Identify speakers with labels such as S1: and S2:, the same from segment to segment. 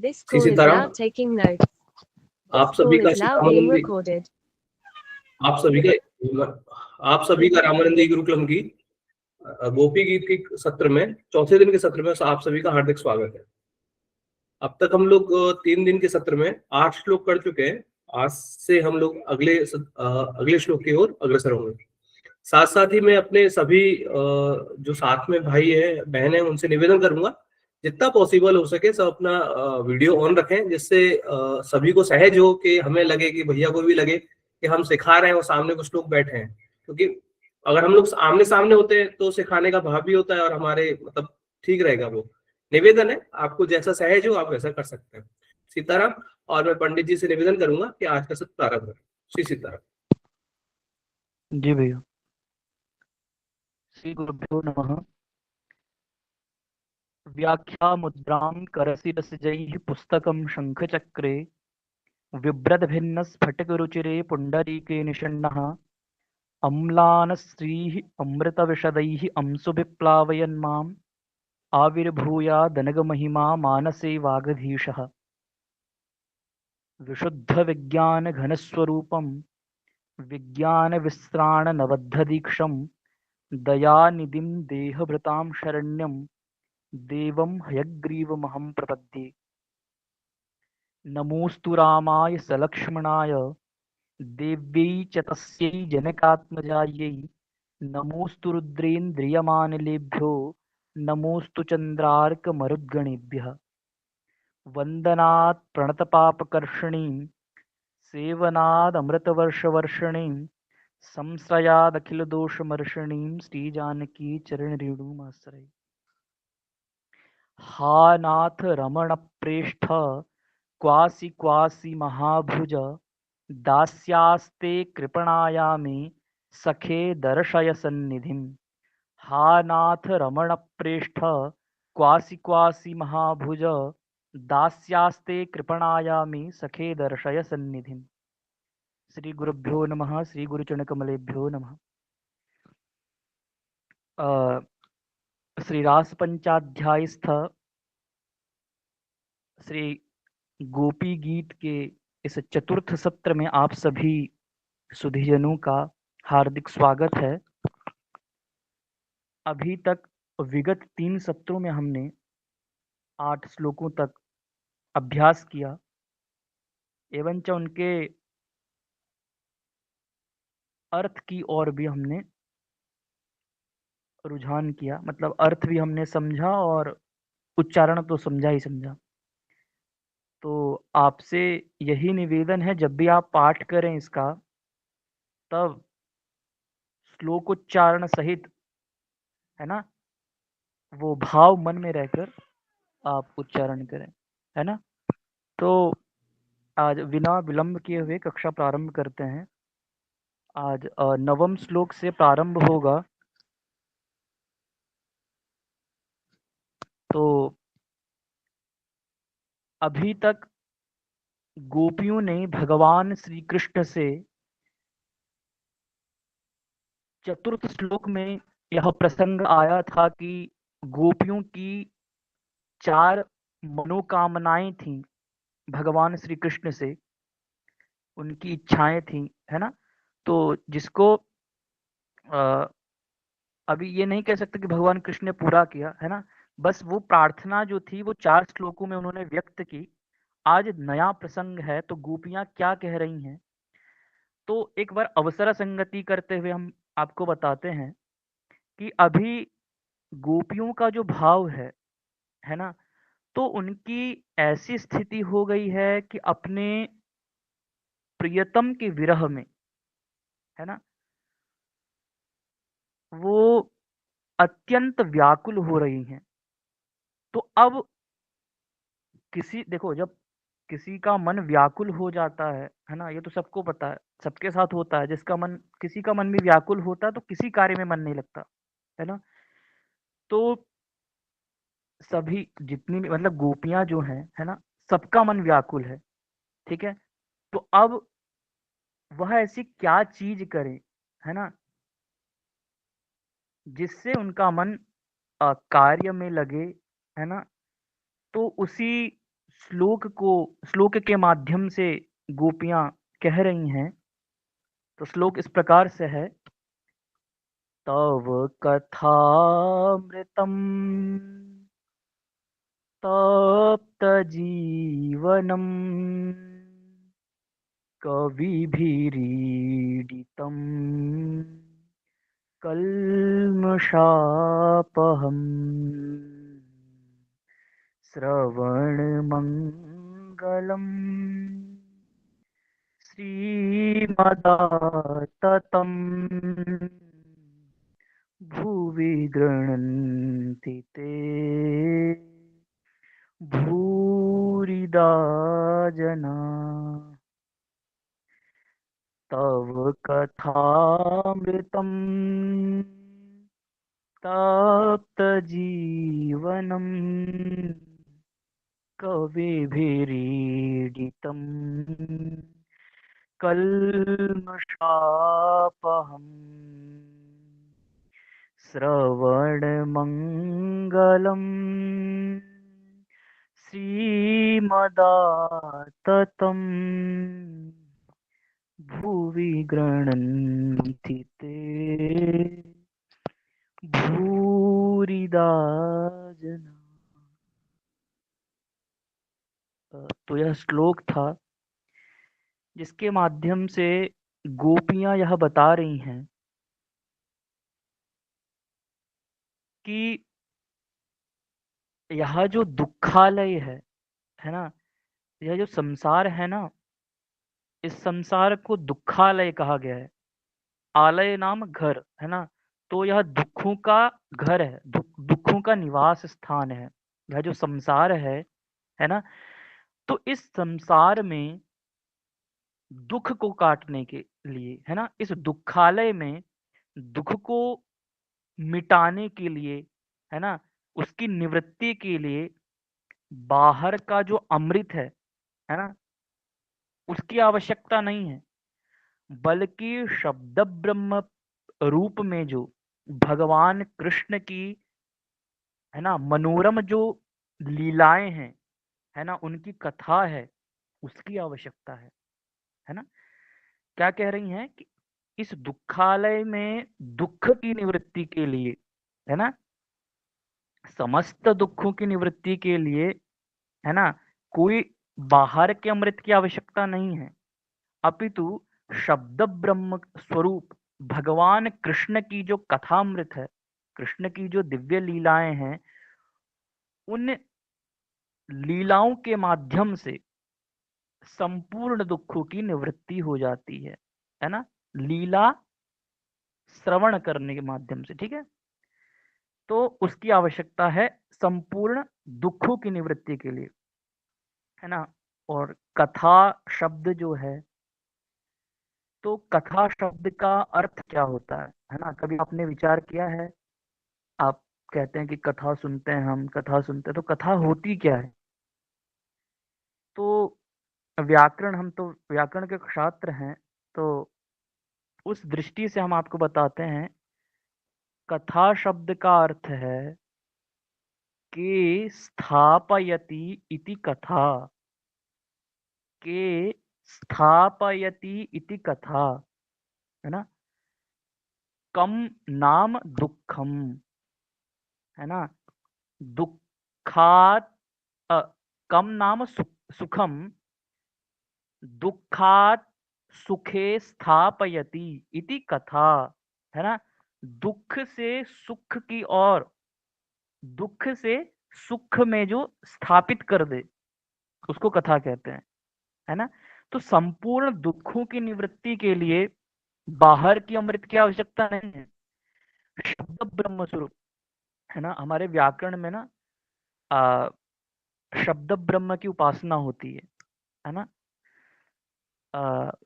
S1: This call
S2: इसी
S1: is
S2: तरह
S1: now taking notes. This
S2: आप सभी
S1: call
S2: का
S1: is
S2: Shri
S1: now being
S2: Ramanandi
S1: recorded.
S2: आप सभी का आप सभी का रामानंदी गुरुकुलम की गोपी गीत के सत्र में चौथे दिन के सत्र में आप सभी का हार्दिक स्वागत है। अब तक हम लोग 3 दिन के सत्र में 8 श्लोक कर चुके हैं। आज से हम लोग अगले श्लोक की ओर अग्रसर होंगे। साथ साथ ही मैं अपने सभी जो साथ में भाई है बहन है उनसे निवेदन करूंगा जितना पॉसिबल हो सके सब अपना वीडियो ऑन रखें, जिससे सभी को सहज हो कि हमें लगे कि भैया को भी लगे कि हम सिखा रहे हैं और सामने कुछ लोग बैठे हैं। क्योंकि अगर हम लोग आमने सामने होते हैं तो सिखाने का भाव भी होता है और हमारे मतलब ठीक रहेगा। वो निवेदन है, आपको जैसा सहज हो आप वैसा कर सकते हैं। सीताराम। और मैं पंडित जी से निवेदन करूंगा कि आज का सत्र प्रारंभ करें। श्री सीताराम।
S3: जी भैया। श्री गुरुभ्यो नमः। व्याख्या मुद्रां करसिरसिजैः पुस्तकं शङ्खचक्रे बिभ्रद्भिन्नस्फटिकरुचिरे पुण्डरीके निषण्णः अम्लानश्रीः अमृतविशदैः अंशुभिप्लावयन् माम् आविर्भूयादनघमहिमा मानसे वागधीशः विशुद्धविज्ञानघनस्वरूपं विज्ञानविश्राणनबद्धदीक्षं दयानिधिं देहभृतां शरण्यं देवं हयग्रीवमहं प्रपद्ये। नमोऽस्तु रामाय सलक्ष्मणाय देव्यै च तस्यै जनकात्मजायै नमोऽस्तु रुद्रेन्द्रियमानिलेभ्यो नमोऽस्तु चन्द्रार्कमरुद्गणेभ्यः। वन्दनात् प्रणतपापकर्षणीं सेवनादमृतवर्षवर्षणीं संश्रयादखिलदोषमर्षणीं श्रीजानकी चरणरेणुमाश्रये। हा नाथ रमणप्रेष्ठ क्वासि क्वासि महाभुज दास्यास्ते कृपणायामे सखे दर्शय सन्निधिम्। हा नाथ रमणप्रेष्ठ क्वासि क्वासि महाभुज दास्यास्ते कृपणायामे सखे दर्शय सन्निधिम्। श्री गुरुभ्यो नमः। श्री गुरुचरणकमलेभ्यो नमः। श्री रास पंचाध्यायस्थ श्री गोपी गीत के इस चतुर्थ सत्र में आप सभी सुधीजनों का हार्दिक स्वागत है। अभी तक विगत 3 सत्रों में हमने 8 श्लोकों तक अभ्यास किया एवं च उनके अर्थ की ओर भी हमने रुझान किया, मतलब अर्थ भी हमने समझा और उच्चारण तो समझा ही समझा। तो आपसे यही निवेदन है, जब भी आप पाठ करें इसका तब श्लोकोच्चारण सहित, है ना, वो भाव मन में रहकर आप उच्चारण करें, है ना। तो आज बिना विलंब किए हुए कक्षा प्रारंभ करते हैं। आज 9वें श्लोक से प्रारंभ होगा। तो अभी तक गोपियों ने भगवान श्री कृष्ण से चतुर्थ श्लोक में यह प्रसंग आया था कि गोपियों की 4 मनोकामनाएं थीं भगवान श्री कृष्ण से, उनकी इच्छाएं थीं, है ना। तो जिसको अभी ये नहीं कह सकते कि भगवान कृष्ण ने पूरा किया, है ना। बस वो प्रार्थना जो थी वो 4 श्लोकों में उन्होंने व्यक्त की। आज नया प्रसंग है तो गोपियां क्या कह रही हैं, तो एक बार अवसर संगति करते हुए हम आपको बताते हैं कि अभी गोपियों का जो भाव है ना, तो उनकी ऐसी स्थिति हो गई है कि अपने प्रियतम के विरह में, है ना, वो अत्यंत व्याकुल हो रही हैं। तो अब देखो, जब किसी का मन व्याकुल हो जाता है ना, ये तो सबको पता है, सबके साथ होता है। किसी का मन भी व्याकुल होता है तो किसी कार्य में मन नहीं लगता, है ना। तो सभी जितनी भी मतलब गोपियां जो हैं, है ना, सबका मन व्याकुल है, ठीक है। तो अब वह ऐसी क्या चीज करे, है ना, जिससे उनका मन कार्य में लगे, है ना। तो उसी श्लोक के माध्यम से गोपियां कह रही हैं। तो श्लोक इस प्रकार से है, तव कथामृतम तप्त जीवनम कविभिरीडितम कल्मषापहम् श्रवणमङ्गलम् श्रीमदाततं भुवि गृह्णन्ति ते भूरिदा जना। तव कथामृतं तप्त जीवनं कविभिरीडितं कल्मषापहम् श्रवणमङ्गलम् श्रीमदाततं भुवि गृह्णन्ति ते भूरिदा जना। तो यह श्लोक था जिसके माध्यम से गोपियां यह बता रही हैं कि यह जो दुखालय है ना, यह जो संसार है ना, इस संसार को दुखालय कहा गया है। आलय नाम घर है ना, तो यह दुखों का घर है, दुखों का निवास स्थान है यह जो संसार है ना। तो इस संसार में दुख को काटने के लिए है ना, इस दुखालय में दुख को मिटाने के लिए है ना, उसकी निवृत्ति के लिए बाहर का जो अमृत है ना, उसकी आवश्यकता नहीं है, बल्कि शब्द ब्रह्म रूप में जो भगवान कृष्ण की है ना मनोरम जो लीलाएं हैं है ना, उनकी कथा है, उसकी आवश्यकता है ना। क्या कह रही हैं कि इस दुखालय में दुख की निवृत्ति के लिए है ना, समस्त दुखों की निवृत्ति के लिए है ना, कोई बाहर के अमृत की आवश्यकता नहीं है, अपितु शब्द ब्रह्म स्वरूप भगवान कृष्ण की जो कथामृत है, कृष्ण की जो दिव्य लीलाएं हैं, उन लीलाओं के माध्यम से संपूर्ण दुखों की निवृत्ति हो जाती है ना, लीला श्रवण करने के माध्यम से, ठीक है। तो उसकी आवश्यकता है संपूर्ण दुखों की निवृत्ति के लिए, है ना। और कथा शब्द जो है, तो कथा शब्द का अर्थ क्या होता है ना, कभी आपने विचार किया है? आप कहते हैं कि कथा सुनते हैं, हम कथा सुनते हैं, तो कथा होती क्या है? तो व्याकरण, हम तो व्याकरण के छात्र हैं, तो उस दृष्टि से हम आपको बताते हैं। कथा शब्द का अर्थ है कि स्थापयति इति कथा, के स्थापयति इति कथा, है ना। कम नाम दुखम, है ना, दुखात कम नाम सुखम, दुखात सुखे स्थापयति इति कथा, है ना। दुख से सुख की ओर, दुख से सुख में जो स्थापित कर दे, उसको कथा कहते हैं, है ना। तो संपूर्ण दुखों की निवृत्ति के लिए बाहर की अमृत की आवश्यकता नहीं है, शब्द ब्रह्म स्वरूप, है ना। हमारे व्याकरण में ना शब्द ब्रह्म की उपासना होती है ना।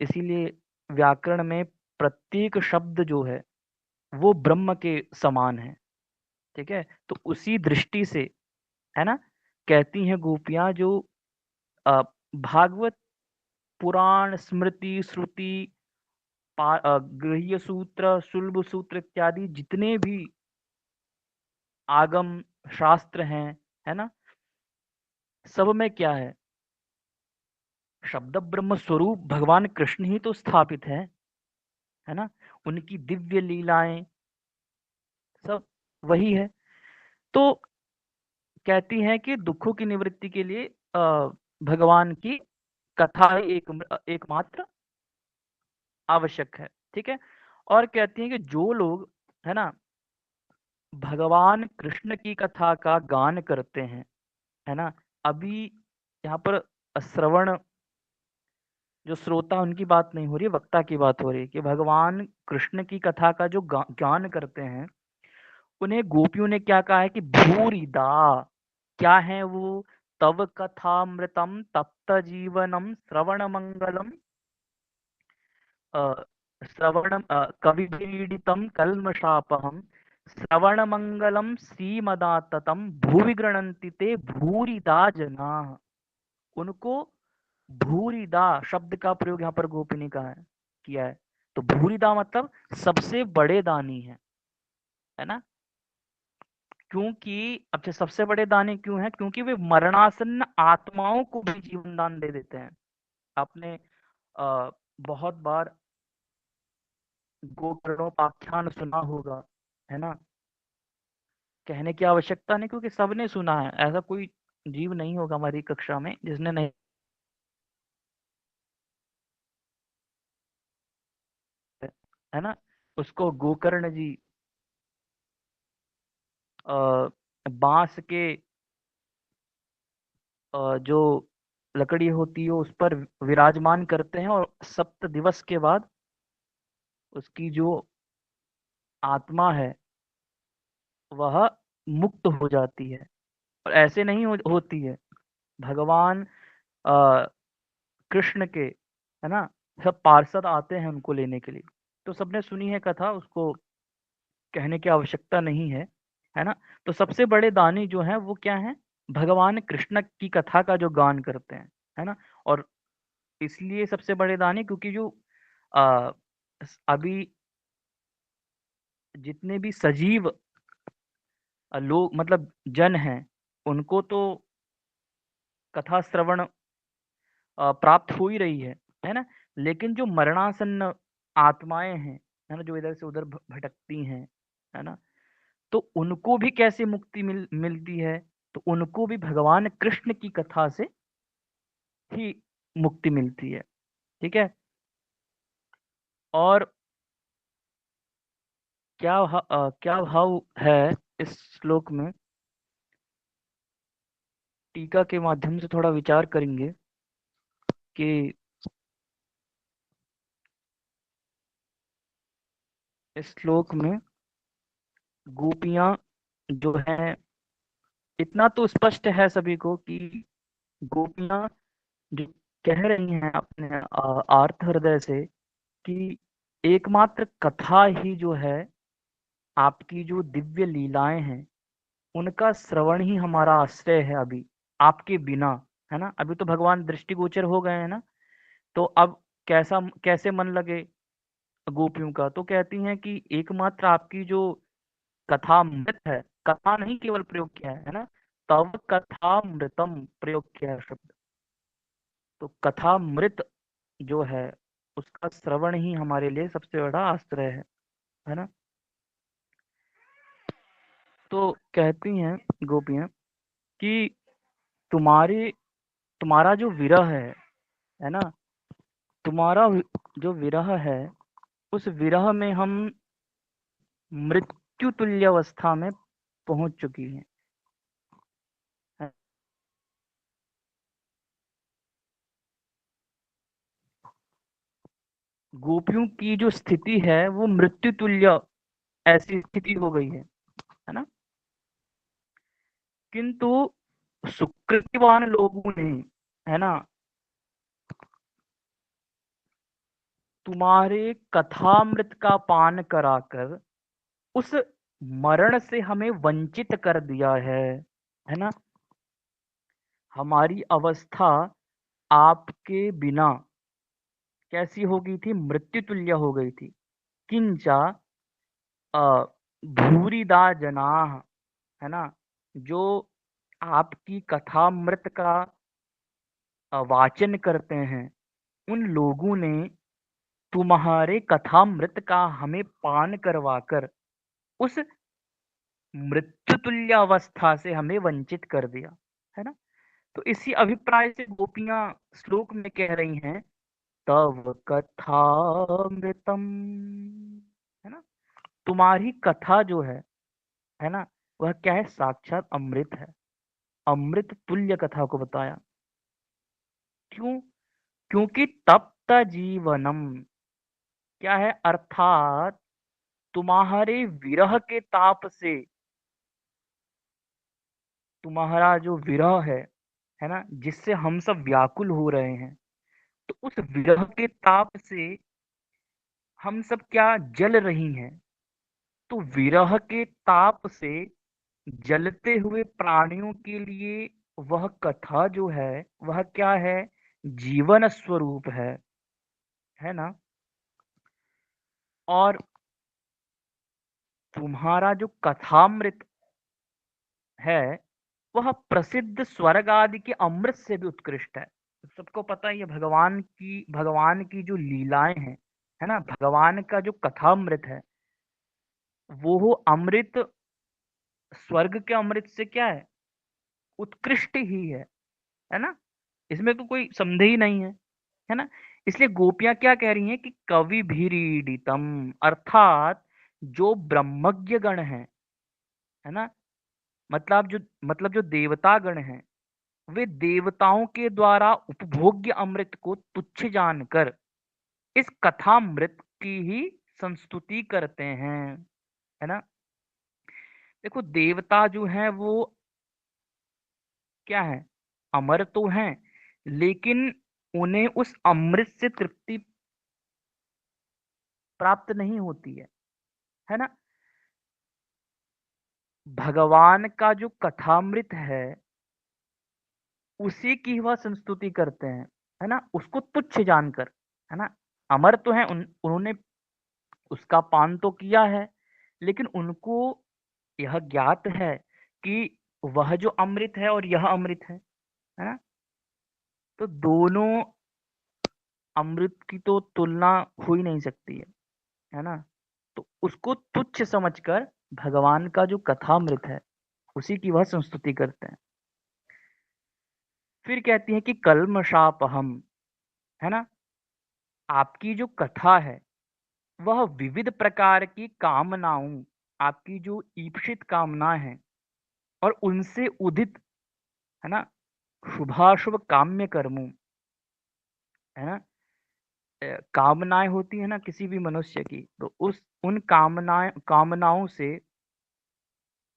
S3: इसीलिए व्याकरण में प्रत्येक शब्द जो है वो ब्रह्म के समान है, ठीक है। तो उसी दृष्टि से है ना, कहती हैं गोपियां, जो भागवत पुराण स्मृति श्रुति गृह्य सूत्र सुलभ सूत्र इत्यादि जितने भी आगम शास्त्र हैं, है ना, सब में क्या है, शब्द ब्रह्म स्वरूप भगवान कृष्ण ही तो स्थापित है ना। उनकी दिव्य लीलाएं सब वही है। तो कहती हैं कि दुखों की निवृत्ति के लिए भगवान की कथा ही एकमात्र आवश्यक है। ठीक है। और कहती हैं कि जो लोग है ना भगवान कृष्ण की कथा का गान करते हैं, है ना। अभी यहाँ पर श्रवण जो श्रोता उनकी बात नहीं हो रही है, वक्ता की बात हो रही है कि भगवान कृष्ण की कथा का जो गान करते हैं, उन्हें गोपियों ने क्या कहा है कि भूरिदा, क्या है वो, तव कथामृतम तप्त जीवनम श्रवण मंगलम श्रवण कविपीडितम कल्मषापहम श्रवण मंगलम श्रीमदाततम भूवि गृणन्ति ते भूरिदा जना। उनको भूरिदा शब्द का प्रयोग यहाँ पर गोपी ने कहा है, किया है। तो भूरिदा मतलब सबसे बड़े दानी है ना। क्योंकि अब सबसे बड़े दानी क्यों है, क्योंकि वे मरणासन्न आत्माओं को भी जीवन दान दे देते हैं। आपने बहुत बार गोकर्णोपाख्यान सुना होगा, है ना। कहने की आवश्यकता नहीं, क्योंकि सबने सुना है। ऐसा कोई जीव नहीं होगा हमारी कक्षा में जिसने नहीं, है ना। उसको गोकर्ण जी बांस के जो लकड़ी होती है उस पर विराजमान करते हैं, और 7 दिवस के बाद उसकी जो आत्मा है वह मुक्त हो जाती है। और ऐसे नहीं होती है। भगवान अ, कृष्ण के, है ना, सब पार्षद आते हैं उनको लेने के लिए। तो सबने सुनी है कथा, उसको कहने की आवश्यकता नहीं है ना। तो सबसे बड़े दानी जो हैं वो क्या हैं, भगवान कृष्ण की कथा का जो गान करते हैं, है ना। और इसलिए सबसे बड़े दानी क्योंकि जो आ, अभी जितने भी सजीव लोग मतलब जन हैं, उनको तो कथा श्रवण प्राप्त हो ही रही है ना। लेकिन जो मरणासन्न आत्माएं हैं, है ना, जो इधर से उधर भटकती हैं, है ना, तो उनको भी कैसे मुक्ति मिलती है, तो उनको भी भगवान कृष्ण की कथा से ही मुक्ति मिलती है। ठीक है। और क्या भाव है इस श्लोक में, टीका के माध्यम से थोड़ा विचार करेंगे कि इस श्लोक में गोपियां जो हैं, इतना तो स्पष्ट है सभी को कि गोपियां जो कह रही हैं अपने आर्त हृदय से कि एकमात्र कथा ही जो है, आपकी जो दिव्य लीलाएं हैं, उनका श्रवण ही हमारा आश्रय है अभी, आपके बिना, है ना। अभी तो भगवान दृष्टिगोचर हो गए हैं ना, तो अब कैसा कैसे मन लगे गोपियों का। तो कहती हैं कि एकमात्र आपकी जो कथामृत है, कथा नहीं केवल प्रयोग किया है ना, तव कथामृतम प्रयोग किया है शब्द। तो कथामृत जो है उसका श्रवण ही हमारे लिए सबसे बड़ा आश्रय है ना। तो कहती हैं गोपियां कि तुम्हारी तुम्हारा जो विरह है ना, तुम्हारा जो विरह है, उस विरह में हम मृत्यु तुल्य अवस्था में पहुंच चुकी हैं। गोपियों की जो स्थिति है वो मृत्यु तुल्य ऐसी स्थिति हो गई है ना। किंतु सुकृतिवान लोगों ने, है ना, तुम्हारे कथामृत का पान कराकर उस मरण से हमें वंचित कर दिया है ना। हमारी अवस्था आपके बिना कैसी हो गई थी, मृत्यु तुल्य हो गई थी। किंचा भूरिदा जनाह, है ना, जो आपकी कथामृत का वाचन करते हैं, उन लोगों ने तुम्हारे कथामृत का हमें पान करवाकर उस मृत्यु तुल्य अवस्था से हमें वंचित कर दिया, है ना। तो इसी अभिप्राय से गोपियां श्लोक में कह रही हैं, तव कथामृतम, है ना। तुम्हारी कथा जो है ना, वह क्या है, साक्षात अमृत है। अमृत तुल्य कथा को बताया। क्यों? क्योंकि तप्त जीवनम क्या है, अर्थात तुम्हारे विरह के ताप से, तुम्हारा जो विरह है ना, जिससे हम सब व्याकुल हो रहे हैं, तो उस विरह के ताप से हम सब क्या जल रही हैं। तो विरह के ताप से जलते हुए प्राणियों के लिए वह कथा जो है वह क्या है, जीवन स्वरूप है ना। और तुम्हारा जो कथामृत है वह प्रसिद्ध स्वर्ग आदि के अमृत से भी उत्कृष्ट है। सबको पता ही है भगवान की जो लीलाएं हैं, है ना, भगवान का जो कथामृत है वो अमृत स्वर्ग के अमृत से क्या है, उत्कृष्ट ही है ना। इसमें तो कोई संदेह ही नहीं है ना। इसलिए गोपियां क्या कह रही हैं कि कवि भीरीडितम, अर्थात जो ब्रह्मज्ञ गण है ना, मतलब जो देवता गण हैं, वे देवताओं के द्वारा उपभोग्य अमृत को तुच्छ जानकर इस कथामृत की ही संस्तुति करते हैं, है ना। देखो देवता जो हैं वो क्या है, अमर तो हैं, लेकिन उन्हें उस अमृत से तृप्ति प्राप्त नहीं होती है ना। भगवान का जो कथामृत है उसी की वह संस्तुति करते हैं, है ना, उसको तुच्छ जानकर, है ना। अमर तो है, उन्होंने उसका पान तो किया है, लेकिन उनको यह ज्ञात है कि वह जो अमृत है और यह अमृत है ना। तो दोनों अमृत की तो तुलना हो ही नहीं सकती है ना। तो उसको तुच्छ समझकर भगवान का जो कथामृत है उसी की वह संस्तुति करते हैं। फिर कहती है कि कल्मषापहम, है ना, आपकी जो कथा है वह विविध प्रकार की कामनाओं, आपकी जो ईप्सित कामना है और उनसे उदित, है ना, शुभाशुभ काम्य कर्मों, है ना, कामनाएं होती है ना किसी भी मनुष्य की, तो उन कामनाओं से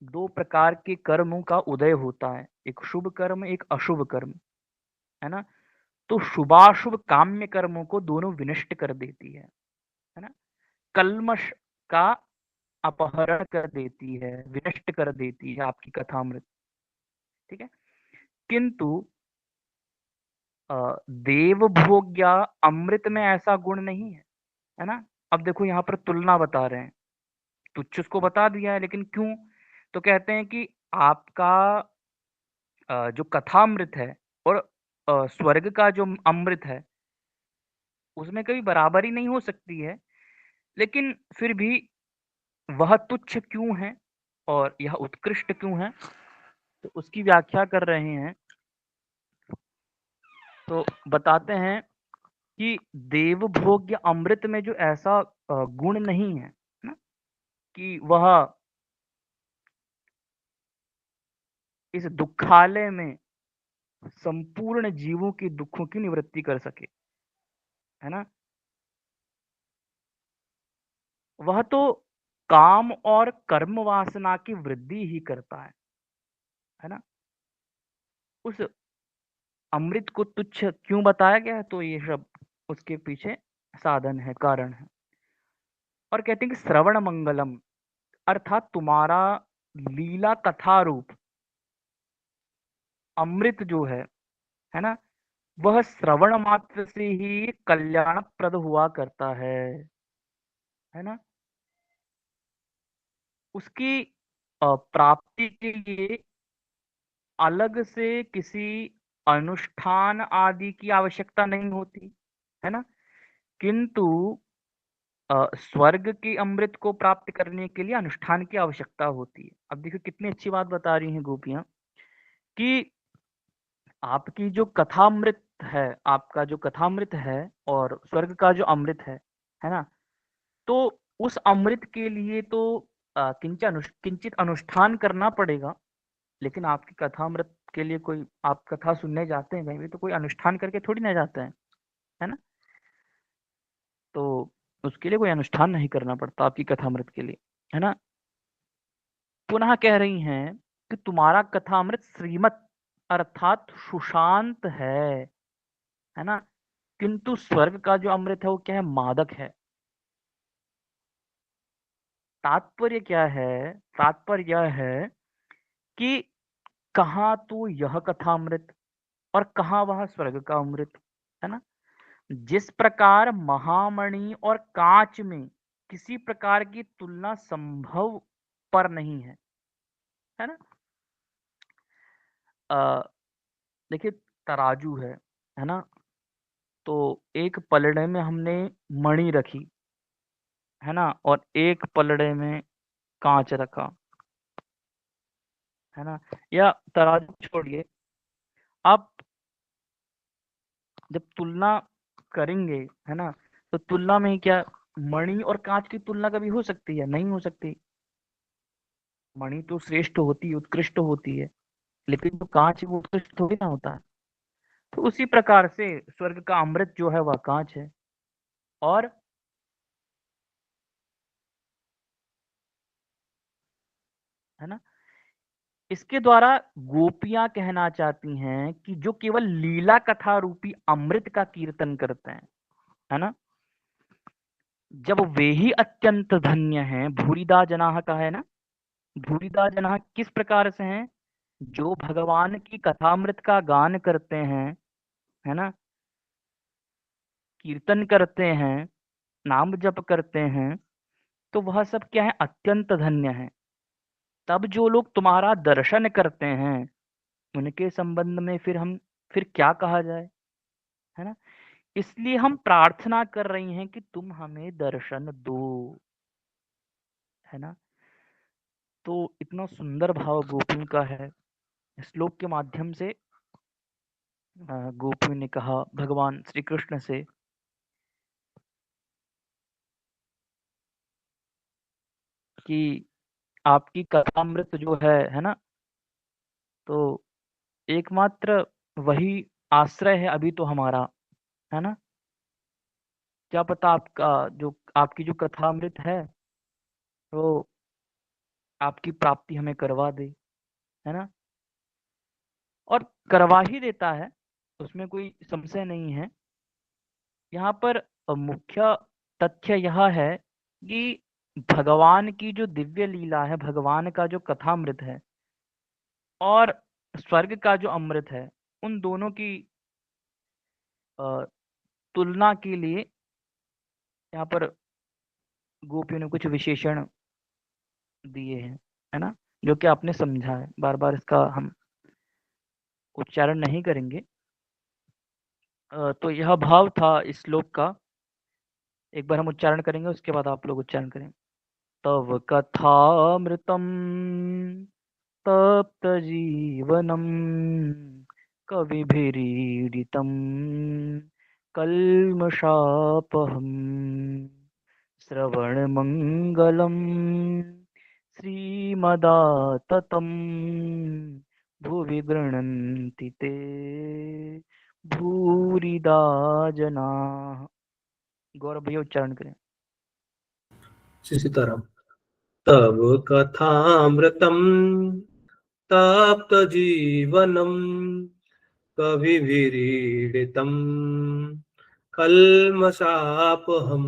S3: दो प्रकार के कर्मों का उदय होता है, एक शुभ कर्म एक अशुभ कर्म, है ना। तो शुभाशुभ काम्य कर्मों को दोनों विनष्ट कर देती है ना। कल्मश का अपहरण कर देती है, विनष्ट कर देती है आपकी कथामृत, ठीक है। किंतु देवभोग्या अमृत में ऐसा गुण नहीं है ना। अब देखो यहाँ पर तुलना बता रहे हैं, तुच्छ उसको बता दिया है, लेकिन क्यों, तो कहते हैं कि आपका जो कथामृत है और स्वर्ग का जो अमृत है उसमें कभी बराबरी नहीं हो सकती है, लेकिन फिर भी वह तुच्छ क्यों है और यह उत्कृष्ट क्यों है, तो उसकी व्याख्या कर रहे हैं। तो बताते हैं कि देवभोग्य अमृत में जो ऐसा गुण नहीं है ना, कि वह इस दुखालय में संपूर्ण जीवों के दुखों की निवृत्ति कर सके, है ना। वह तो काम और कर्म वासना की वृद्धि ही करता है ना। उस अमृत को तुच्छ क्यों बताया गया है, तो ये सब उसके पीछे साधन है, कारण है। और कहते हैं कि श्रवण मंगलम, अर्थात तुम्हारा लीला कथा रूप अमृत जो है ना, वह श्रवण मात्र से ही कल्याणप्रद हुआ करता है ना। उसकी प्राप्ति के लिए अलग से किसी अनुष्ठान आदि की आवश्यकता नहीं होती, है ना। किंतु स्वर्ग के अमृत को प्राप्त करने के लिए अनुष्ठान की आवश्यकता होती है। अब देखो कितनी अच्छी बात बता रही हैं गोपियां कि आपकी जो कथामृत है, आपका जो कथामृत है और स्वर्ग का जो अमृत है ना, तो उस अमृत के लिए तो किंचित अनुष्ठान करना पड़ेगा। लेकिन आपकी कथामृत के लिए कोई, आप कथा सुनने जाते हैं कहीं भी तो कोई अनुष्ठान करके थोड़ी ना जाते हैं, है ना। तो उसके लिए कोई अनुष्ठान नहीं करना पड़ता आपकी कथामृत के लिए, है ना। पुनः कह रही हैं कि तुम्हारा कथामृत श्रीमत अर्थात सुशांत है ना। किंतु स्वर्ग का जो अमृत है वो क्या है, मादक है। तात्पर्य क्या है, तात्पर्य यह है कि कहाँ तो यह कथामृत और कहाँ वह स्वर्ग का अमृत, है ना। जिस प्रकार महामणि और कांच में किसी प्रकार की तुलना संभव पर नहीं है ना। देखिए तराजू है ना, तो एक पलड़े में हमने मणि रखी, है ना, और एक पलड़े में कांच रखा, है ना। या तराजू छोड़िए, आप जब तुलना करेंगे, है ना, तो तुलना में क्या मणि और कांच की तुलना कभी हो सकती है, नहीं हो सकती। मणि तो श्रेष्ठ होती है, उत्कृष्ट होती है, लेकिन जो कांच है वो उत्कृष्ट थोड़ी ना होता है। तो उसी प्रकार से स्वर्ग का अमृत जो है वह कांच है। और है ना, इसके द्वारा गोपियां कहना चाहती हैं कि जो केवल लीला कथा रूपी अमृत का कीर्तन करते हैं, है ना, जब वे ही अत्यंत धन्य हैं। भूरिदा जनाः का है ना, भूरिदा जनाः किस प्रकार से हैं, जो भगवान की कथामृत का गान करते हैं, है ना, कीर्तन करते हैं, नाम जप करते हैं, तो वह सब क्या है, अत्यंत धन्य है। तब जो लोग तुम्हारा दर्शन करते हैं उनके संबंध में फिर क्या कहा जाए, है ना। इसलिए हम प्रार्थना कर रही हैं कि तुम हमें दर्शन दो, है ना। तो इतना सुंदर भाव गोपियों का है। श्लोक के माध्यम से गोपियों ने कहा भगवान श्री कृष्ण से कि आपकी कथामृत जो है ना, तो एकमात्र वही आश्रय है अभी तो हमारा, है ना। क्या पता आपका जो आपकी जो कथामृत है तो आपकी प्राप्ति हमें करवा दे, है ना। और करवा ही देता है, उसमें कोई संशय नहीं है। यहाँ पर मुख्य तथ्य यह है कि भगवान की जो दिव्य लीला है, भगवान का जो कथामृत है और स्वर्ग का जो अमृत है, उन दोनों की अ, तुलना के लिए यहाँ पर गोपियों ने कुछ विशेषण दिए हैं, है ना, जो कि आपने समझा है। बार बार इसका हम उच्चारण नहीं करेंगे। तो यह भाव था इस श्लोक का। एक बार हम उच्चारण करेंगे, उसके बाद आप लोग उच्चारण करें। तव कथामृतम तप्त जीवनम कविभिरीडितम कल्मषापहम श्रवणमङ्गलम् श्रीमदाततं भुवि गृह्णन्ति ते भूरिदा जनाः। गौरव भैया उच्चारण करें।
S2: सीताराम। तव कथामृतम तप्त जीवनम कविभिरीडितम कल्मषापहम्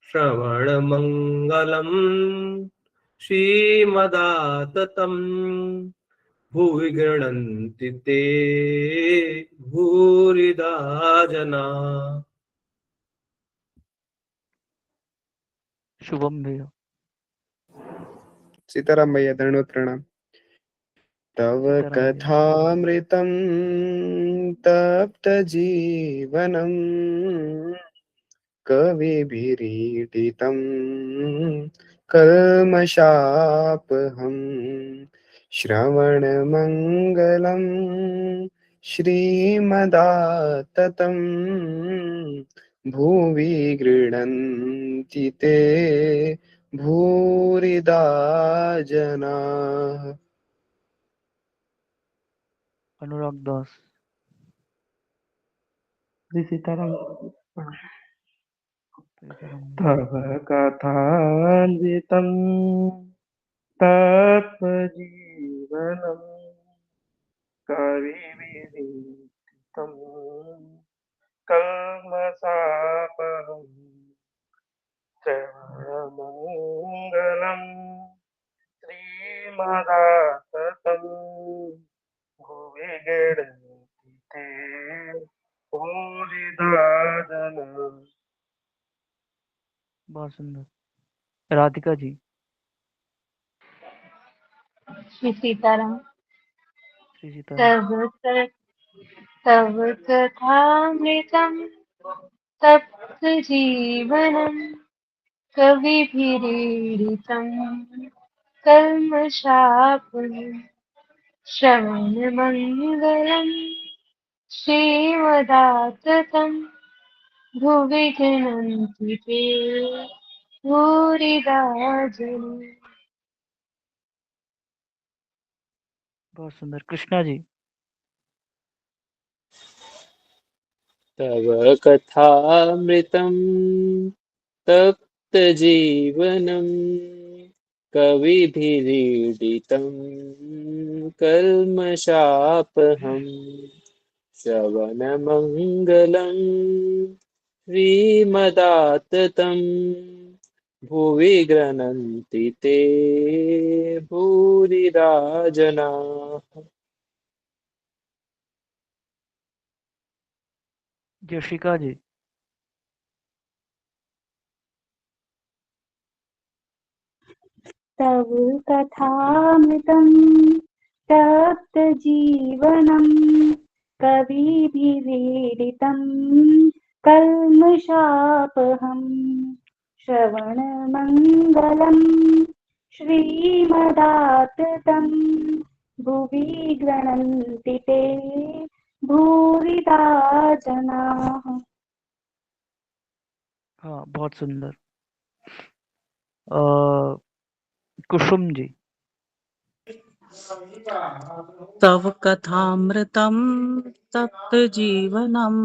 S2: श्रवणमङ्गलम् श्रीमदाततं भुवि गृह्णन्ति ते भूरिदा जना।
S3: शुभम भैया।
S4: सीताराम भैया, दंडवत प्रणाम। तव
S3: सीताराम जी।
S4: कथामृतं तप्तजीवनं कविभिरीडितं कल्मषापहं श्रवणमङ्गलं श्रीमदाततं भुवि गृह्णन्ति ते भूरिदा जनाः।
S3: अनुराग दास।
S5: श्री सीताराम।
S3: सीताराम जी।
S5: तव कथान्वितं तत्त्वजीवनं कविविदितं कल्मषापहं श्रवणमङ्गलं श्रीमदाततं भुवि गृह्णन्ति ते भूरिदा जनाः।
S3: बहुत सुंदर। राधिका जी।
S1: श्री सीताराम।
S3: श्री सीताराम।
S1: तव कथामृतं तप्तजीवनं कविभिरीडितं कल्मषापहं श्रवणमङ्गलं श्रीमदाततं भुवि गृह्णन्ति ते भूरिदा जनाः।
S3: बहुत सुंदर। कृष्णा जी।
S6: तव कथामृतं तप्तजीवनं कविभिरीडितं कल्मषापहं श्रवणमङ्गलं श्रीमदाततं भुवि गृह्णन्ति ते भूरिदा जनाः।
S3: जशिका जी।
S7: तव कथामृतं तप्तजीवनं कविभिरीडितं कल्मषापहं श्रवणमङ्गलं श्रीमदाततं भुवि गृह्णन्ति ते भूरिदा जनाः।
S3: हाँ, बहुत सुंदर। कुसुम जी।
S8: तव कथामृतं तप्तजीवनं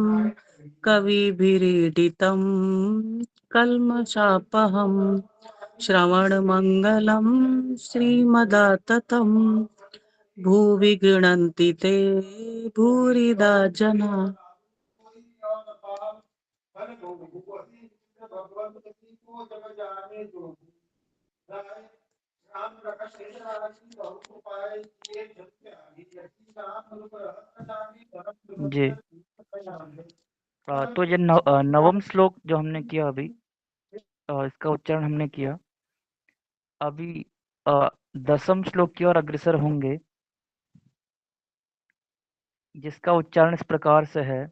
S8: कविभिरीडितं कल्मषापहं श्रवणमङ्गलं श्रीमदाततं भुवि गृह्णन्ति ते भूरिदा जना।
S3: जी। तो ये नवम श्लोक जो हमने किया अभी, इसका उच्चारण हमने किया। अभी 10वें श्लोक की ओर अग्रसर होंगे, जिसका उच्चारण इस प्रकार से है।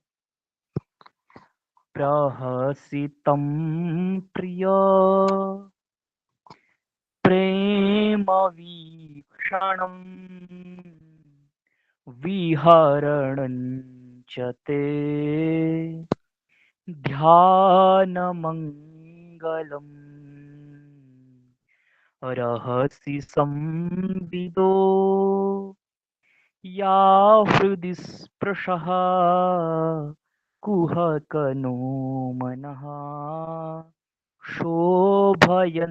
S3: प्रहसितं प्रिय प्रेमवीक्षणं विहरणं च ते ध्यानमङ्गलम् रहसि संविदो या हृदि स्पृशः कुहकनो मनः शोभयन्ति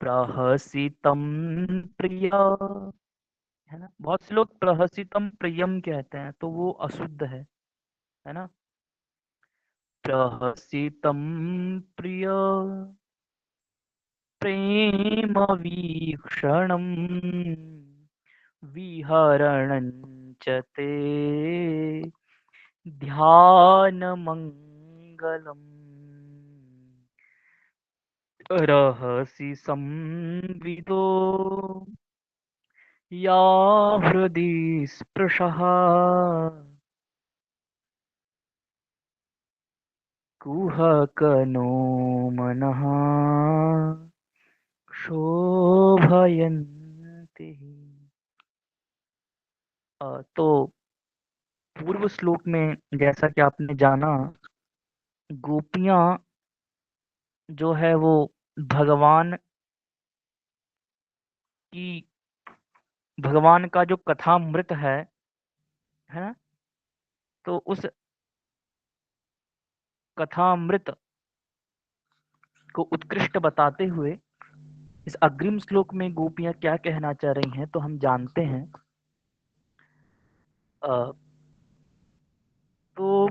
S3: प्रहसितं प्रिय, है ना। बहुत से लोग प्रहसितम प्रियम कहते हैं, तो वो अशुद्ध है ना। प्रहसितं प्रिय प्रेम वीक्षणं विहरणं च ते ध्यानमङ्गलम् रहसि संविदो या हृदि स्पृशः कुहकनो मनः शोभयन्ति। तो पूर्व श्लोक में जैसा कि आपने जाना, गोपियां जो है वो भगवान की भगवान का जो कथामृत है ना, तो उस कथामृत को उत्कृष्ट बताते हुए इस अग्रिम श्लोक में गोपियां क्या कहना चाह रही हैं तो हम जानते हैं। तो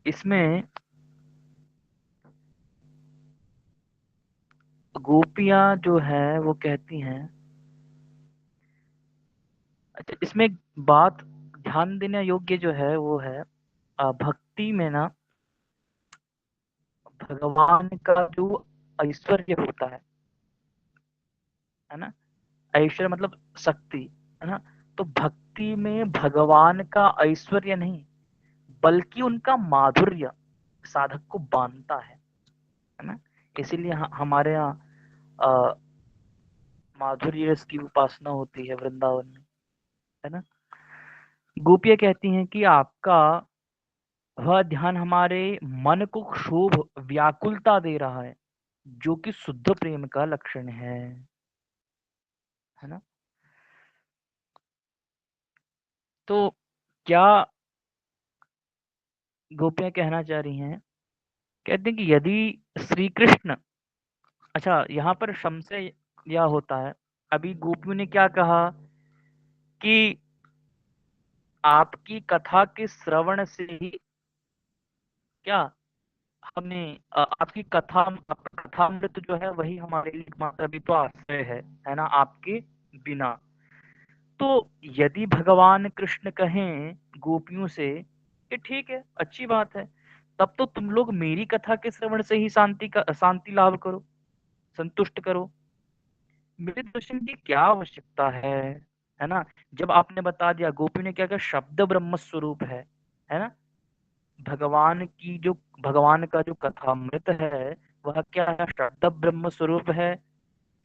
S3: इसमें गोपियां जो है वो कहती हैं, अच्छा इसमें एक बात ध्यान देने योग्य जो है वो है भक्ति में ना भगवान का जो ऐश्वर्य होता है ना, ऐश्वर्य मतलब शक्ति, है ना। तो भक्ति में भगवान का ऐश्वर्य नहीं बल्कि उनका माधुर्य साधक को बांधता है ना। इसीलिए हमारे यहाँ माधुर्य रस की उपासना होती है वृंदावन में, है ना। गोपियां कहती हैं कि आपका वह ध्यान हमारे मन को क्षोभ व्याकुलता दे रहा है जो कि शुद्ध प्रेम का लक्षण है ना। तो क्या गोपियां कहना चाह रही हैं, कहते हैं कि यदि श्री कृष्ण, अच्छा यहाँ पर संशय यह होता है, अभी गोपियों ने क्या कहा कि आपकी कथा के श्रवण से ही क्या हमें आपकी कथामृत जो है वही हमारे लिए एकमात्र भी तो आश्रय है ना, आपके बिना। तो यदि भगवान कृष्ण कहें गोपियों से कि ठीक है अच्छी बात है, तब तो तुम लोग मेरी कथा के श्रवण से ही शांति लाभ करो, संतुष्ट करो, मेरे दर्शन की क्या आवश्यकता है ना। जब आपने बता दिया, गोपी ने क्या कहा, शब्द ब्रह्म स्वरूप है ना। भगवान का जो कथामृत है वह क्या है, शब्द ब्रह्म स्वरूप है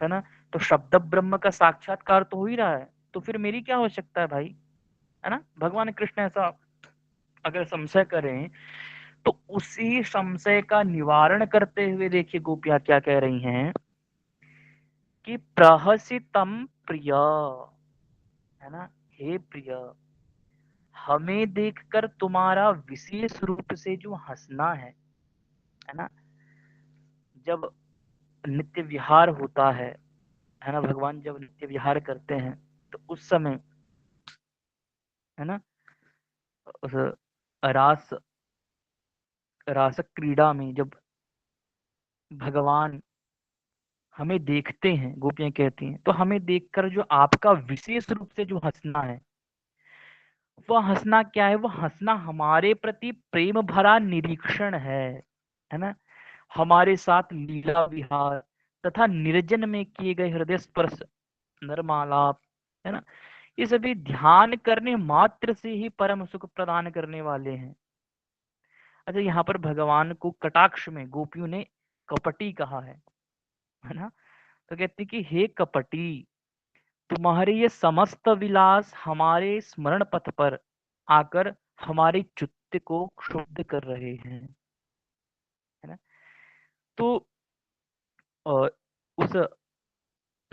S3: ना। तो शब्द ब्रह्म का साक्षात्कार तो हो ही रहा है, तो फिर मेरी क्या आवश्यकता है भाई, है ना। भगवान कृष्ण ऐसा अगर संशय करें तो उसी संशय का निवारण करते हुए देखिए गोपियां क्या कह रही हैं कि प्रहसितम प्रिय, है ना, हे प्रिय, हमें देखकर तुम्हारा विशेष रूप से जो हंसना है ना। जब नित्य विहार होता है ना, भगवान जब नित्य विहार करते हैं तो उस समय, है ना, उस रास रास क्रीड़ा में जब भगवान हमें देखते हैं, गोपियां कहती हैं, तो हमें देखकर जो आपका विशेष रूप से जो हंसना है, वह हंसना क्या है, वह हंसना हमारे प्रति प्रेम भरा निरीक्षण है ना। हमारे साथ लीला विहार तथा निर्जन में किए गए हृदय स्पर्श नरमालाप, है ना, ये सभी ध्यान करने मात्र से ही परम सुख प्रदान करने वाले हैं। अच्छा यहाँ पर भगवान को कटाक्ष में गोपियों ने कपटी कहा है ना। तो कहते कि हे कपटी, तुम्हारे ये समस्त विलास हमारे स्मरण पथ पर आकर हमारे चित्त को क्षुब्ध कर रहे हैं, है ना। तो उस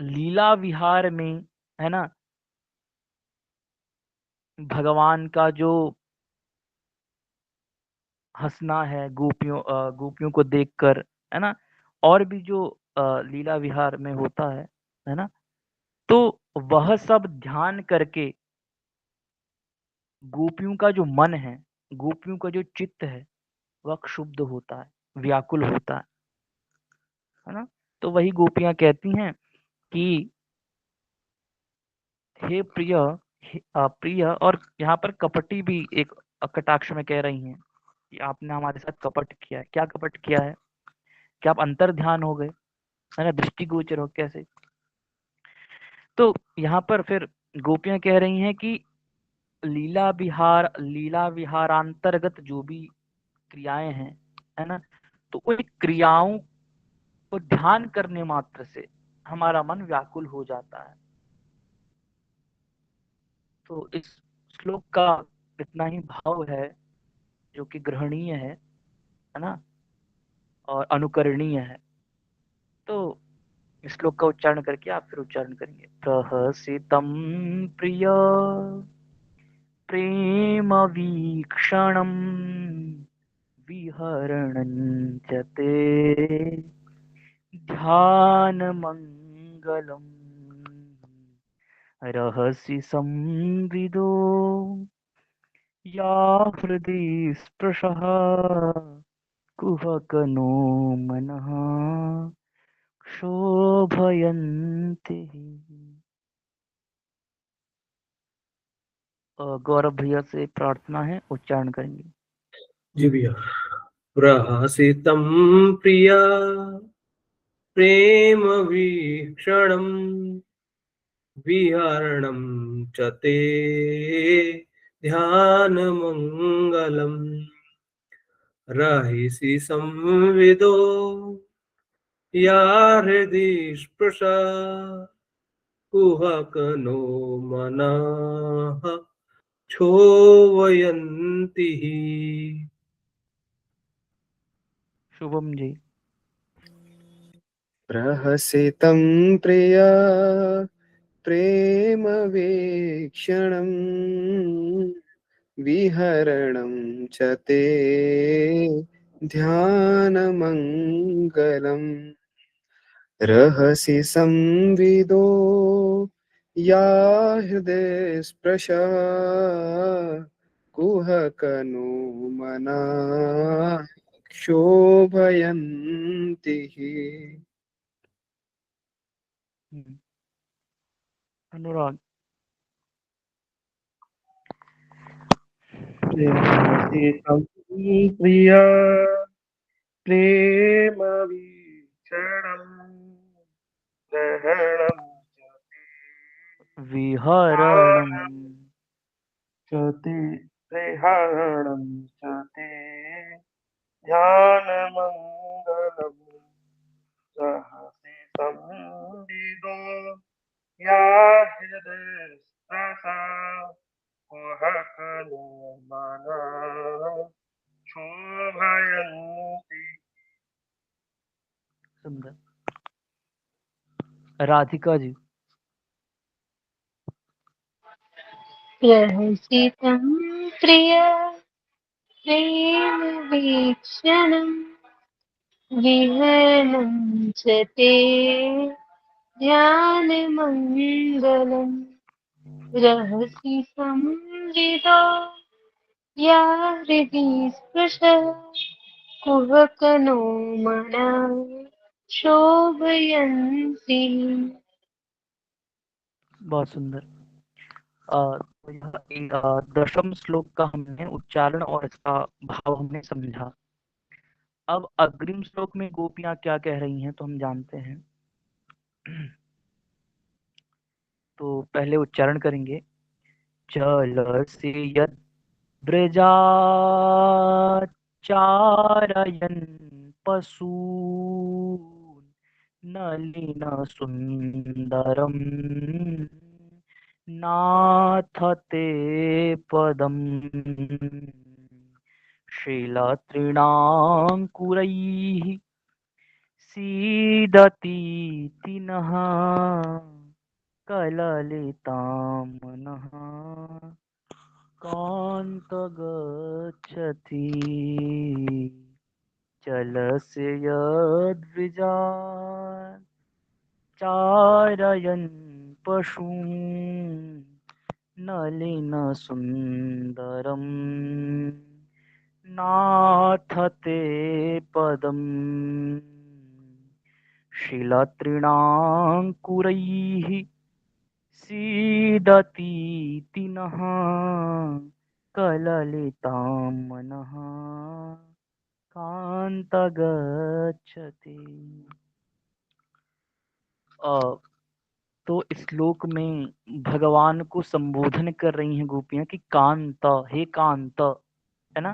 S3: लीला विहार में, है ना, भगवान का जो हंसना है गोपियों को देखकर, है ना, और भी जो लीला विहार में होता है ना, तो वह सब ध्यान करके गोपियों का जो मन है, गोपियों का जो चित्त है, वह क्षुब्ध होता है, व्याकुल होता है ना। तो वही गोपियां कहती हैं कि हे प्रिय, प्रिय, और यहाँ पर कपटी भी एक कटाक्ष में कह रही हैं कि आपने हमारे साथ कपट किया है। क्या कपट किया है, क्या आप अंतर ध्यान हो गए, है ना, दृष्टिगोचर हो कैसे। तो यहाँ पर फिर गोपियां कह रही हैं कि लीला विहारांतर्गत जो भी क्रियाएं हैं, है ना, तो उन क्रियाओं को ध्यान करने मात्र से हमारा मन व्याकुल हो जाता है। तो इस श्लोक का इतना ही भाव है जो कि ग्रहणीय है ना, और अनुकरणीय है। तो इस श्लोक का उच्चारण करके आप फिर उच्चारण करेंगे। प्रहसितं प्रिय प्रेम वीक्षणं विहरणं च ते ध्यानमङ्गलम् रहसि संविदो या हृदि स्पृशः कुहकनो मनः शोभयन्ति। गौरव भैया से प्रार्थना है, उच्चारण करेंगे।
S2: जी भैया। प्रहसितं प्रिया प्रेम वीक्षणं विहरणं च ते ध्यानमङ्गलम् रहिषि संविदो या हृदि स्पृशा कुहकनो मनः क्षोभयन्ति।
S3: शुभम जी।
S4: प्रहसितं प्रिया प्रेमवीक्षणं विहरणं च ते ध्यानमङ्गलम् रहसि संविदो या हृदय स्पृशा कुहकनो मना क्षोभयन्ति।
S3: अनुराग।
S5: प्रेहसितं प्रिया प्रेमवीक्षणं ग्रहणं
S3: विहरणं
S5: च ते विहरणं च ते ध्यानमङ्गलम् सहसि संविदो या हृदयस्पृशा कुहकनो मनः शोभयन्ति।
S3: सुंदर। राधिका जी।
S1: प्रहसितं प्रिय प्रेमवीक्षणं विहरणं च ते ध्यानमङ्गलम् रहसि संविदो या हृदि स्पृशः कुहकनो मना शोभयन्ति।
S3: बहुत सुंदर। तो दशम श्लोक का हमने उच्चारण और इसका भाव हमने समझा। अब अग्रिम श्लोक में गोपियां क्या कह रही हैं तो हम जानते हैं। तो पहले उच्चारण करेंगे। चलसि यद् ब्रजाचारयन् पशून् नलिनसुन्दरम् नाथ ते पदम् शीलतृणाङ्कुरैः सीदतीति नः कललितां मनः कान्तगच्छति। चलस्य यद्विजाचारयन् पशून् नलिनसुन्दरम् नाथ ते पदम् शिलतृणाङ्कुरैः सीदतीति नः कललितां मनः कान्तगच्छति। अ, तो इस श्लोक में भगवान को संबोधन कर रही हैं गोपियां कि कांत, हे कांत, है ना।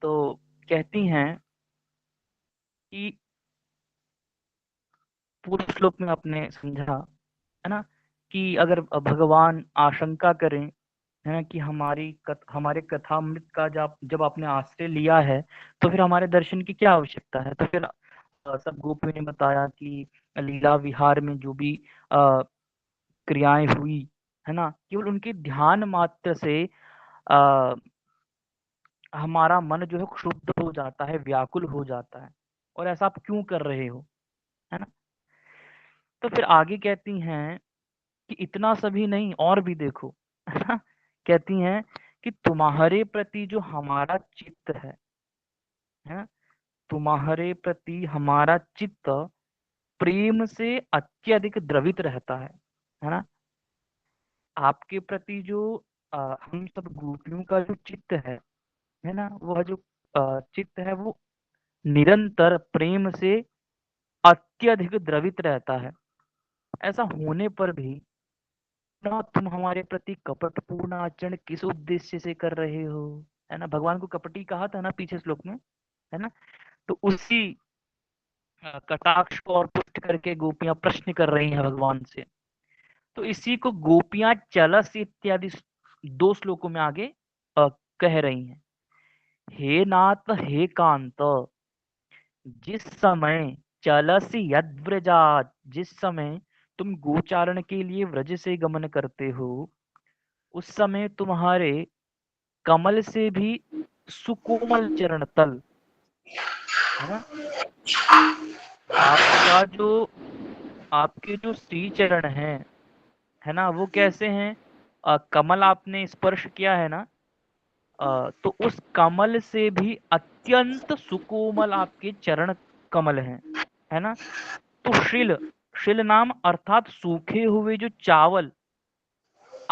S3: तो कहती हैं कि पूर्व श्लोक में आपने समझा, है ना, कि अगर भगवान आशंका करें, है ना, कि हमारे कथामृत का जब आपने आश्रय लिया है तो फिर हमारे दर्शन की क्या आवश्यकता है। तो फिर सब गोपियों ने बताया कि लीला विहार में जो भी क्रियाएं हुई, है ना, केवल उनके ध्यान मात्र से आ, हमारा मन जो है क्षुब्ध हो जाता है, व्याकुल हो जाता है, और ऐसा आप क्यों कर रहे हो, है ना। तो फिर आगे कहती हैं कि इतना सभी नहीं और भी देखो, है ना। कहती हैं कि तुम्हारे प्रति जो हमारा चित्त है ना, तुम्हारे प्रति हमारा चित्त प्रेम से अत्यधिक द्रवित रहता है ना। आपके प्रति जो हम सब गोपियों का जो चित्त है ना, वह जो चित्त है वो निरंतर प्रेम से अत्यधिक द्रवित रहता है। ऐसा होने पर भी ना तुम हमारे प्रति कपटपूर्ण आचरण किस उद्देश्य से कर रहे हो, है ना। भगवान को कपटी कहा था ना पिछले श्लोक में, है ना। तो उसी कटाक्ष को और पुष्ट करके गोपियां प्रश्न कर रही हैं भगवान से। तो इसी को गोपियां चलस इत्यादि दो श्लोकों में आगे कह रही हैं। हे नाथ हे कांत, जिस समय चलसी यद्व्रजात, जिस समय तुम गोचारण के लिए व्रज से गमन करते हो, उस समय तुम्हारे कमल से भी सुकोमल चरण तल, है ना, आपका जो आपके जो श्री चरण है ना, वो कैसे हैं। कमल आपने स्पर्श किया है ना, तो उस कमल से भी अत्यंत सुकोमल आपके चरण कमल हैं, है ना। तो शिल, शिल नाम अर्थात सूखे हुए जो चावल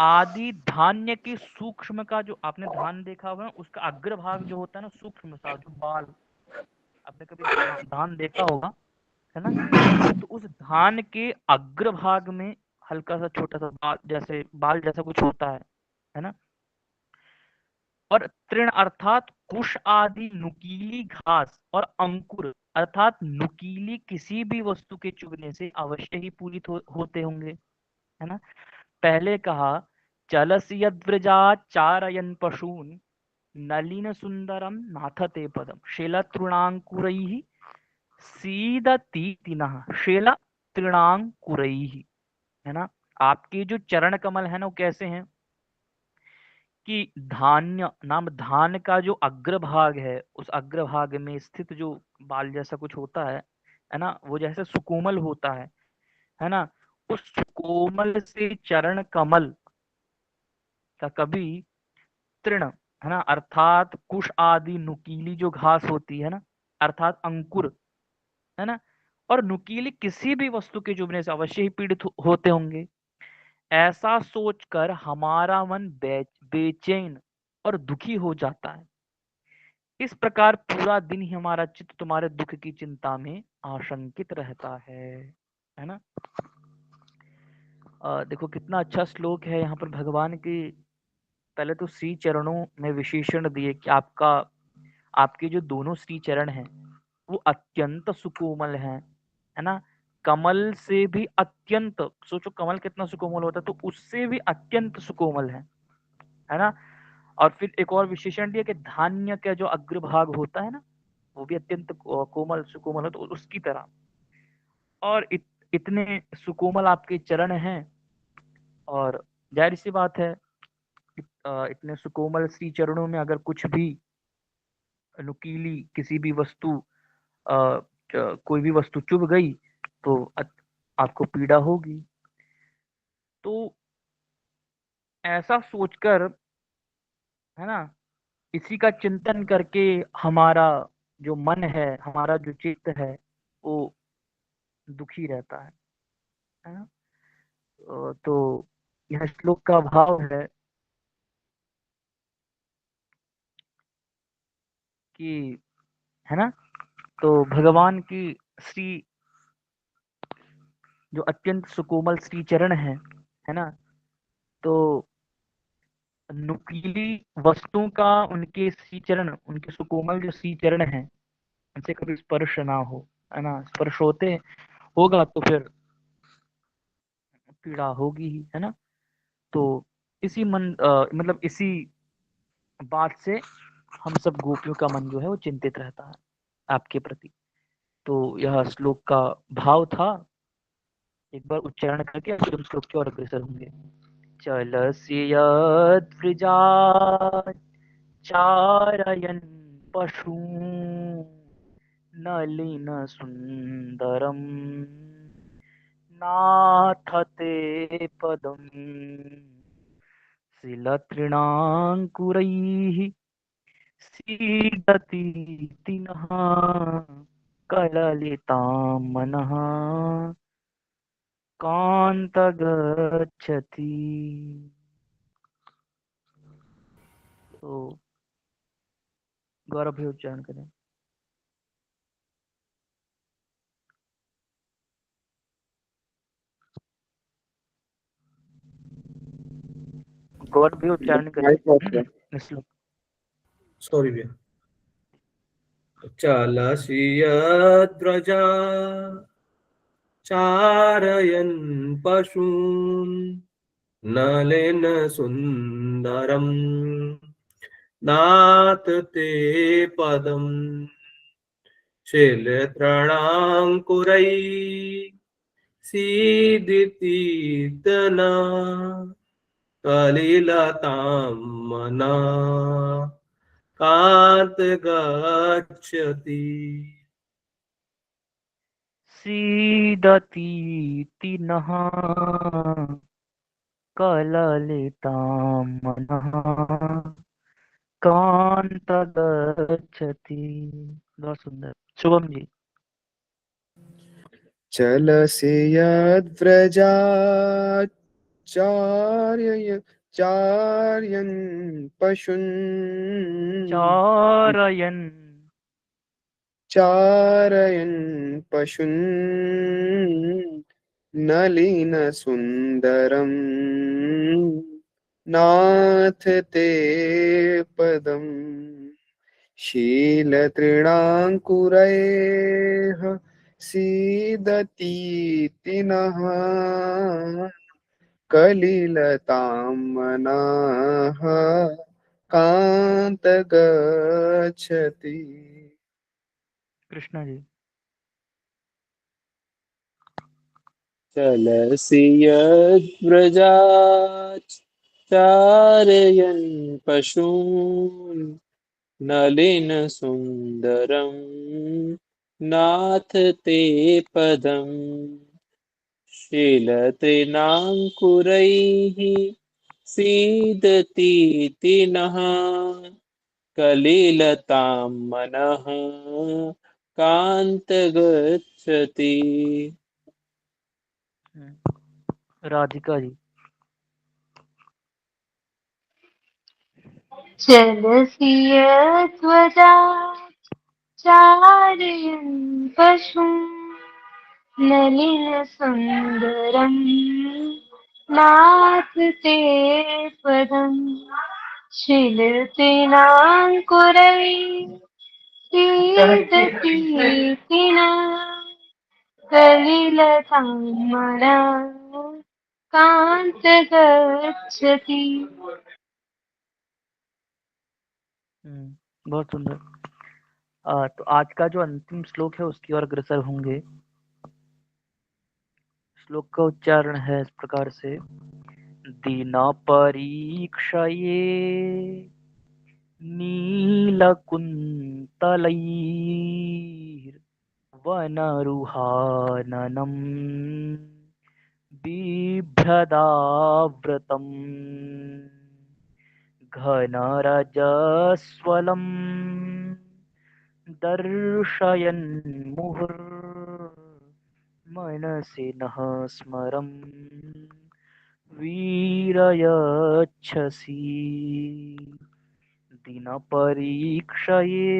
S3: आदि धान्य के सूक्ष्म का, जो आपने धान देखा हुआ है उसका अग्रभाग जो होता है ना, सूक्ष्म सा जो बाल, आपने कभी धान देखा होगा, है ना। तो उस धान के अग्रभाग में हल्का सा छोटा सा बाल जैसा कुछ होता है ना। और तृण अर्थात कुश आदि नुकीली घास, और अंकुर अर्थात नुकीली किसी भी वस्तु के चुगने से अवश्य ही पूरित होते होंगे, है ना। पहले कहा चलस यद्व्रजा चारयन पशून नलिन सुंदरम नाथते पदम शेला तृणांकुरैः सीदतीतिनः शेला तृणांकुरैः, है ना। आपके जो चरण कमल है ना वो कैसे हैं कि धान्य नाम धान का जो अग्रभाग है, उस अग्रभाग में स्थित जो बाल जैसा कुछ होता है ना, वो जैसे सुकोमल होता है ना। उस सुकोमल से चरण कमल का कभी तृण, है ना, अर्थात कुश आदि नुकीली जो घास होती है ना, अर्थात अंकुर, है ना, और नुकीली किसी भी वस्तु के चुभने से अवश्य ही पीड़ित होते होंगे। ऐसा सोचकर हमारा मन बेचैन और दुखी हो जाता है। इस प्रकार पूरा दिन ही हमारा चित्त तुम्हारे दुख की चिंता में आशंकित रहता है ना। देखो कितना अच्छा श्लोक है। यहाँ पर भगवान की पहले तो श्री चरणों में विशेषण दिए कि आपके जो दोनों श्री चरण हैं वो अत्यंत सुकोमल हैं, है ना। कमल से भी अत्यंत, सोचो कमल कितना सुकोमल होता है, तो उससे भी अत्यंत सुकोमल है ना। और फिर एक और विशेषण दिया कि धान्य का जो अग्रभाग होता है ना वो भी अत्यंत कोमल सुकोमल है, तो उसकी तरह। और इतने सुकोमल आपके चरण हैं, और जाहिर सी बात है इतने सुकोमल श्री चरणों में अगर कुछ भी नुकीली किसी भी वस्तु कोई भी वस्तु चुभ गई तो आपको पीड़ा होगी। तो ऐसा सोचकर, है ना, इसी का चिंतन करके हमारा जो मन है, हमारा जो चित्त है वो दुखी रहता है ना। तो यह श्लोक का भाव है कि, है ना, तो भगवान की श्री जो अत्यंत सुकोमल श्री चरण है ना, तो नुकीली वस्तुओं का उनके श्री चरण, उनके सुकोमल जो श्री चरण है, उनसे कभी स्पर्श ना हो, है ना। स्पर्श होते होगा तो फिर पीड़ा होगी ही, है ना। तो इसी मतलब इसी बात से हम सब गोपियों का मन जो है वो चिंतित रहता है आपके प्रति। तो यह श्लोक का भाव था। एक बार उच्चारण करके फिर हम श्लोक की ओर अग्रसर होंगे। चलस्य यद्विजात् चारयन् पशून् नलिन सुंदरम नाथ ते पदम् शिलतृणाङ्कुरैः सीदतीति नः कललितां मनः कान्तगच्छति। तो गौरव भी उच्चारण करें। गौरव भी उच्चारण करें इस श्लोक।
S2: सॉरी भैया। चलसि यद्व्रजा चारयन् पशून् नलिन सुन्दरम् नाथ ते पदम् शिलतृणाङ्कुरैः सीदितीतना कलिलतां मना कांत गच्छति।
S3: सीदतीति नः कललितां मनः कान्तगच्छति। बहुत सुंदर। शुभम जी।
S4: चलसि यद्व्रजात् चार्यन् पशून् चारयन् पशून् नलिन सुंदरम नाथ ते पदम् शीलतृणाङ्कुरैः सीदतीति नः कलिलतां मनः कान्त गच्छति।
S3: कृष्णा जी।
S6: चलसि यद्व्रजात् चारयन् पशून् नलिन सुंदरम नाथ ते पदम् शीलतृणाङ्कुरैः सीदतीति नः कलिलतां मनः कान्त गच्छति।
S3: राधिका जी।
S1: चलसि यद्वजात् चारयन् पशून् नलिनसुन्दरम् नाथ ते पदम् शिलतृणाङ्कुरैः सीदतीति नः कलिलतां मनः कान्त गच्छति।
S3: बहुत सुंदर। तो आज का जो अंतिम श्लोक है उसकी ओर अग्रसर होंगे। श्लोक का उच्चारण है इस प्रकार से। दीन परीक्षये नीलकुन्तलैर्वनरुहाननम् बिभ्रदावृतम् घनरजस्वलम् दर्शयन् मुहुर्मनसि नः स्मरम् वीरयच्छसि। दिन परीक्षये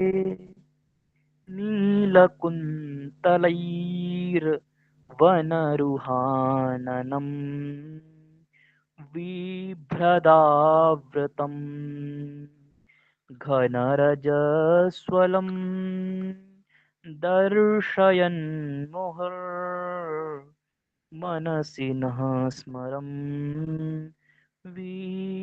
S3: नीलकुन्तलैर्वनरुहाननम् बिभ्रदावृतम् घनरजस्वलं दर्शयन् मनसि नः स्मरं वीरयच्छसि।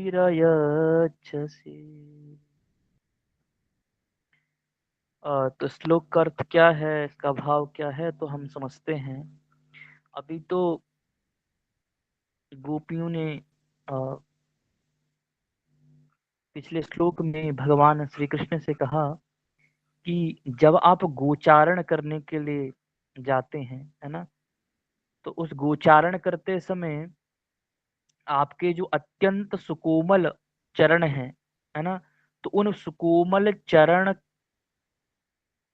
S3: तो श्लोक का अर्थ क्या है, इसका भाव क्या है, तो हम समझते हैं। अभी तो गोपियों ने पिछले श्लोक में भगवान श्री कृष्ण से कहा कि जब आप गोचारण करने के लिए जाते हैं, है ना, तो उस गोचारण करते समय आपके जो अत्यंत सुकोमल चरण हैं, है ना, तो उन सुकोमल चरण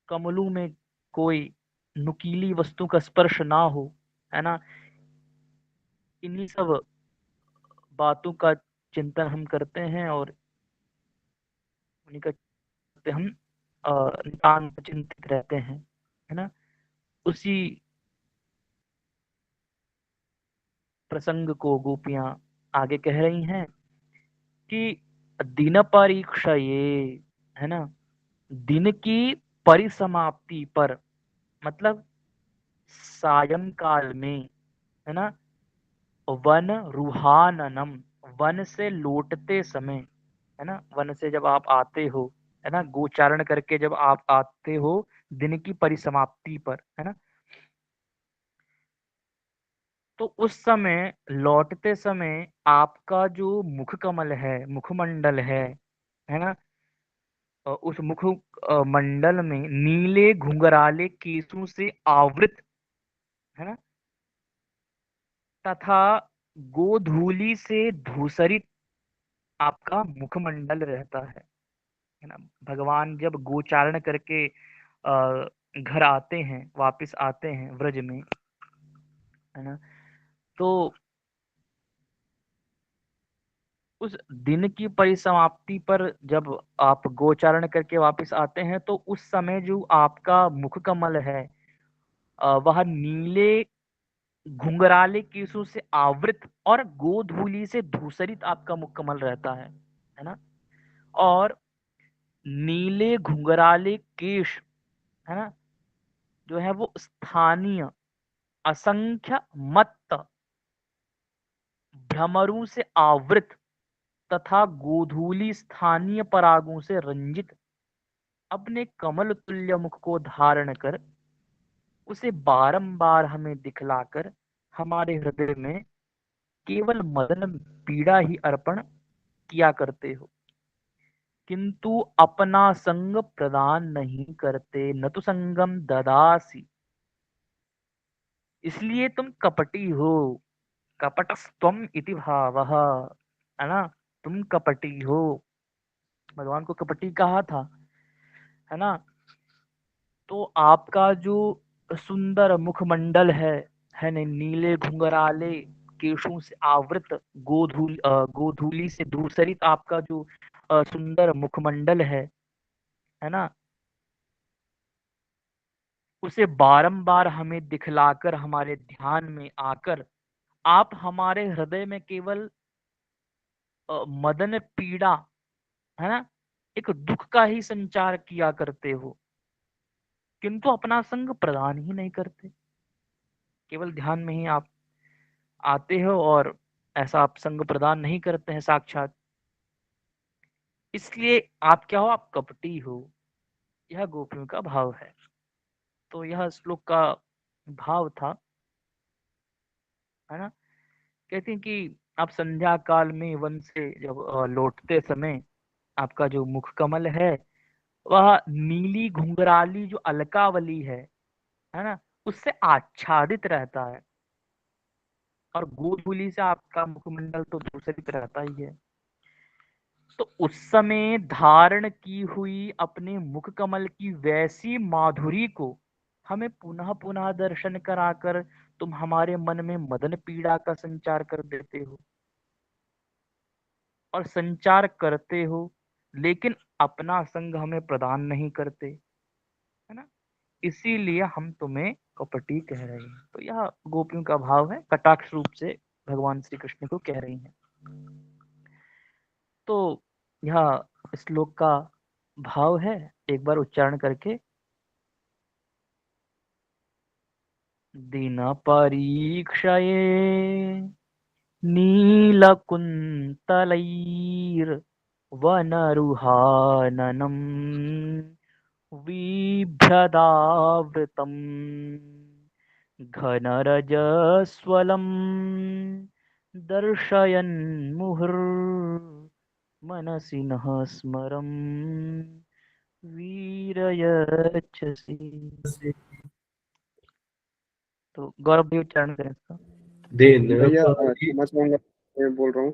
S3: कमलों में कोई नुकीली वस्तु का स्पर्श ना हो, है ना। इन्हीं सब बातों का चिंतन हम करते हैं और उन्हीं का हम नितांत चिंतित रहते हैं, है ना। उसी प्रसंग को गोपियां आगे कह रही हैं कि दिन परीक्षा ये, है ना, दिन की परिसमाप्ति पर, मतलब सायंकाल में, है ना, वन रुहाननम, वन से लौटते समय, है ना, वन से जब आप आते हो, है ना, गोचारण करके जब आप आते हो दिन की परिसमाप्ति पर, है ना, तो उस समय लौटते समय आपका जो मुख कमल है, मुखमंडल है ना, उस मुख मंडल में नीले घुंघराले केसों से आवृत, है ना, तथा गोधूली से धूसरित आपका मुखमंडल रहता है ना। भगवान जब गोचारण करके घर आते हैं, वापस आते हैं व्रज में, है ना, तो उस दिन की परिसमाप्ति पर जब आप गोचारण करके वापस आते हैं तो उस समय जो आपका मुख कमल है वह नीले घुंघराले केसों से आवृत और गोधूली से धूसरित आपका मुख कमल रहता है ना। और नीले घुंघराले केश, है ना, जो है वो स्थानीय असंख्य मत्त भ्रमरों से आवृत तथा गोधूली स्थानीय परागों से रंजित अपने कमल तुल्य मुख को धारण कर उसे बारंबार हमें दिखलाकर हमारे हृदय में केवल मदन पीड़ा ही अर्पण किया करते हो, किंतु अपना संग प्रदान नहीं करते, न तो संगम ददासी, इसलिए तुम कपटी हो। कपटस्त्वम इति भावः, है ना, तुम कपटी हो। भगवान को कपटी कहा था, है ना। तो आपका जो सुंदर मुखमंडल है न, नीले घुंघराले केशों से आवृत गोधूली से धूसरित आपका जो सुंदर मुखमंडल है ना, उसे बारंबार हमें दिखलाकर हमारे ध्यान में आकर आप हमारे हृदय में केवल मदन पीड़ा, है ना, एक दुख का ही संचार किया करते हो, किंतु अपना संग प्रदान ही नहीं करते। केवल ध्यान में ही आप आते हो और ऐसा आप संग प्रदान नहीं करते हैं साक्षात, इसलिए आप क्या हो, आप कपटी हो। यह गोपियों का भाव है। तो यह श्लोक का भाव था, है ना। कहते हैं कि आप संध्या काल में वन से जब लौटते समय आपका जो मुख कमल है वह नीली घुंघराली जो अलकावली है ना, उससे आच्छादित रहता है और गोधूली से आपका मुखमंडल तो दूसरी रहता ही है। तो उस समय धारण की हुई अपने मुख कमल की वैसी माधुरी को हमें पुनः पुनः दर्शन कराकर तुम हमारे मन में मदन पीड़ा का संचार कर देते हो और संचार करते हो, लेकिन अपना संग हमें प्रदान नहीं करते, है ना। इसीलिए हम तुम्हें कपटी कह रहे हैं। तो यह गोपियों का भाव है, कटाक्ष रूप से भगवान श्री कृष्ण को कह रही हैं। तो यह श्लोक का भाव है, एक बार उच्चारण करके। दीन परीक्षये नीलकुन्तलैर्वनरुहाननम् बिभ्रदावृतम् घनरजस्वलम् दर्शयन् मुहुर्मनसि नः स्मरम् वीरयच्छसि। तो गौरव भी उच्चारण करें इसका।
S2: दिन
S4: भैया
S2: परी
S4: क्षमा चाहूंगा, मैं बोल रहा हूँ।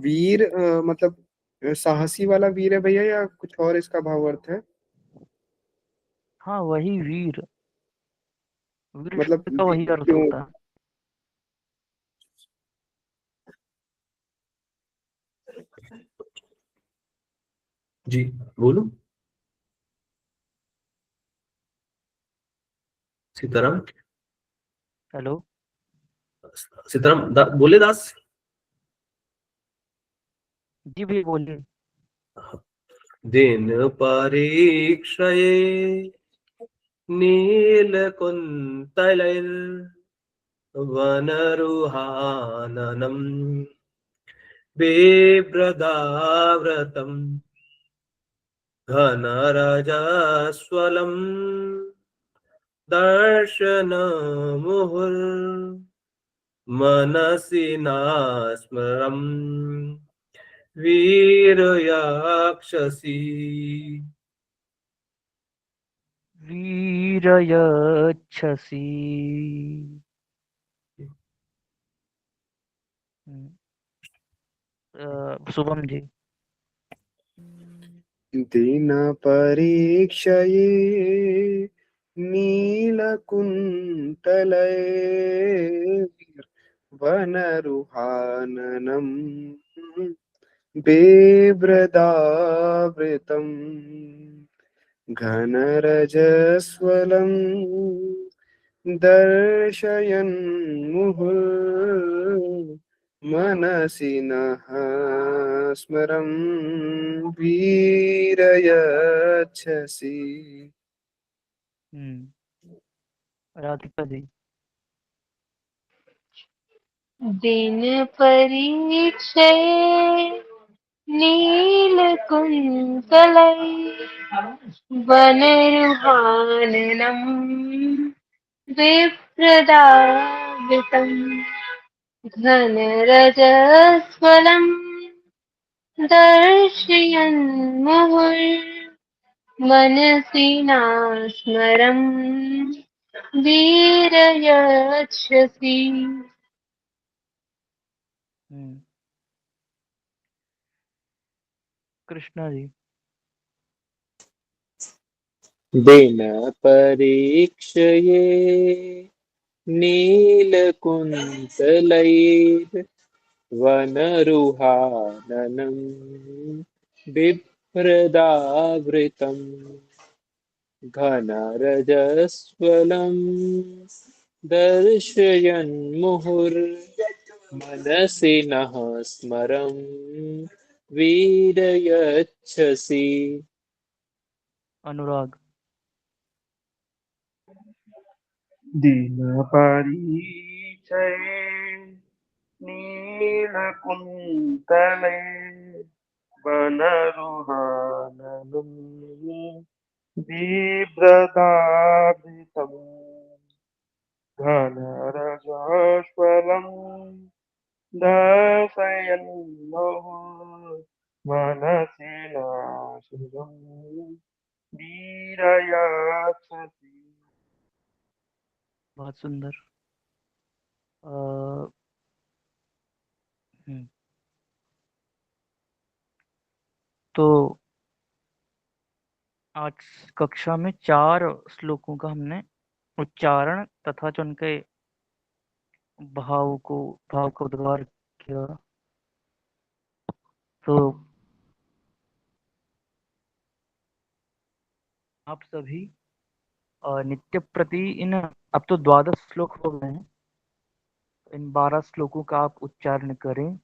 S4: वीर मतलब साहसी वाला वीर है भैया, या कुछ और इसका भाव अर्थ है?
S3: हाँ, वही वीर, वीर
S4: मतलब
S3: शब्द का वही
S4: वीर
S3: अर्थ
S4: क्यों?
S3: होता है।
S2: जी बोलो सीताराम।
S3: हेलो,
S2: सीताराम बोले दास।
S3: जी भी बोलिए।
S2: दिन परीक्षये नीलकुन्तलैर्वनरुहाननम् बिभ्रदाव्रतम् घनरजस्वलम् दर्शनमुहुर्मनसि नास्मरम् वीरयाक्षसी।
S3: वीरयच्छसि। शुभम जी।
S4: दीन परीक्षये नीलकुन्तलैर्वनरुहाननम् बिभ्रदावृतम् घनरजस्वलम् दर्शयन् मुहुर्मनसि नः स्मरम् वीरयच्छसि।
S3: राधिका जी।
S1: दिन परीक्षये नीलकुन्तलैर्वनरुहाननम् बिभ्रदावृतम् घनरजस्वलम् दर्शयन् मुहुर्मनसि नास्मरम् वीरयच्छसि।
S3: कृष्णा जी।
S6: दिन परीक्षये नीलकुन्तलैर्वनरुहाननम् बिभ्रदावृतम् घनरजस्वलम् दर्शयन् मुहुर्मनसि नः स्मरम् वीरयच्छसि।
S3: अनुराग।
S5: दीन परीक्षये नीलकुन्तले वनरुहाननम् बिभ्रदावृतम् घनरजस्वलम् दर्शयन् मुहुर्मनसि नास्मरम् वीरयच्छसि।
S3: बहुत सुंदर। अ, हम्म, तो आज कक्षा में 4 श्लोकों का हमने उच्चारण तथा जो उनके भाव का उद्गार किया। तो आप सभी नित्य प्रति इन अब तो 12 श्लोक हो गए हैं, इन 12 श्लोकों का आप उच्चारण करें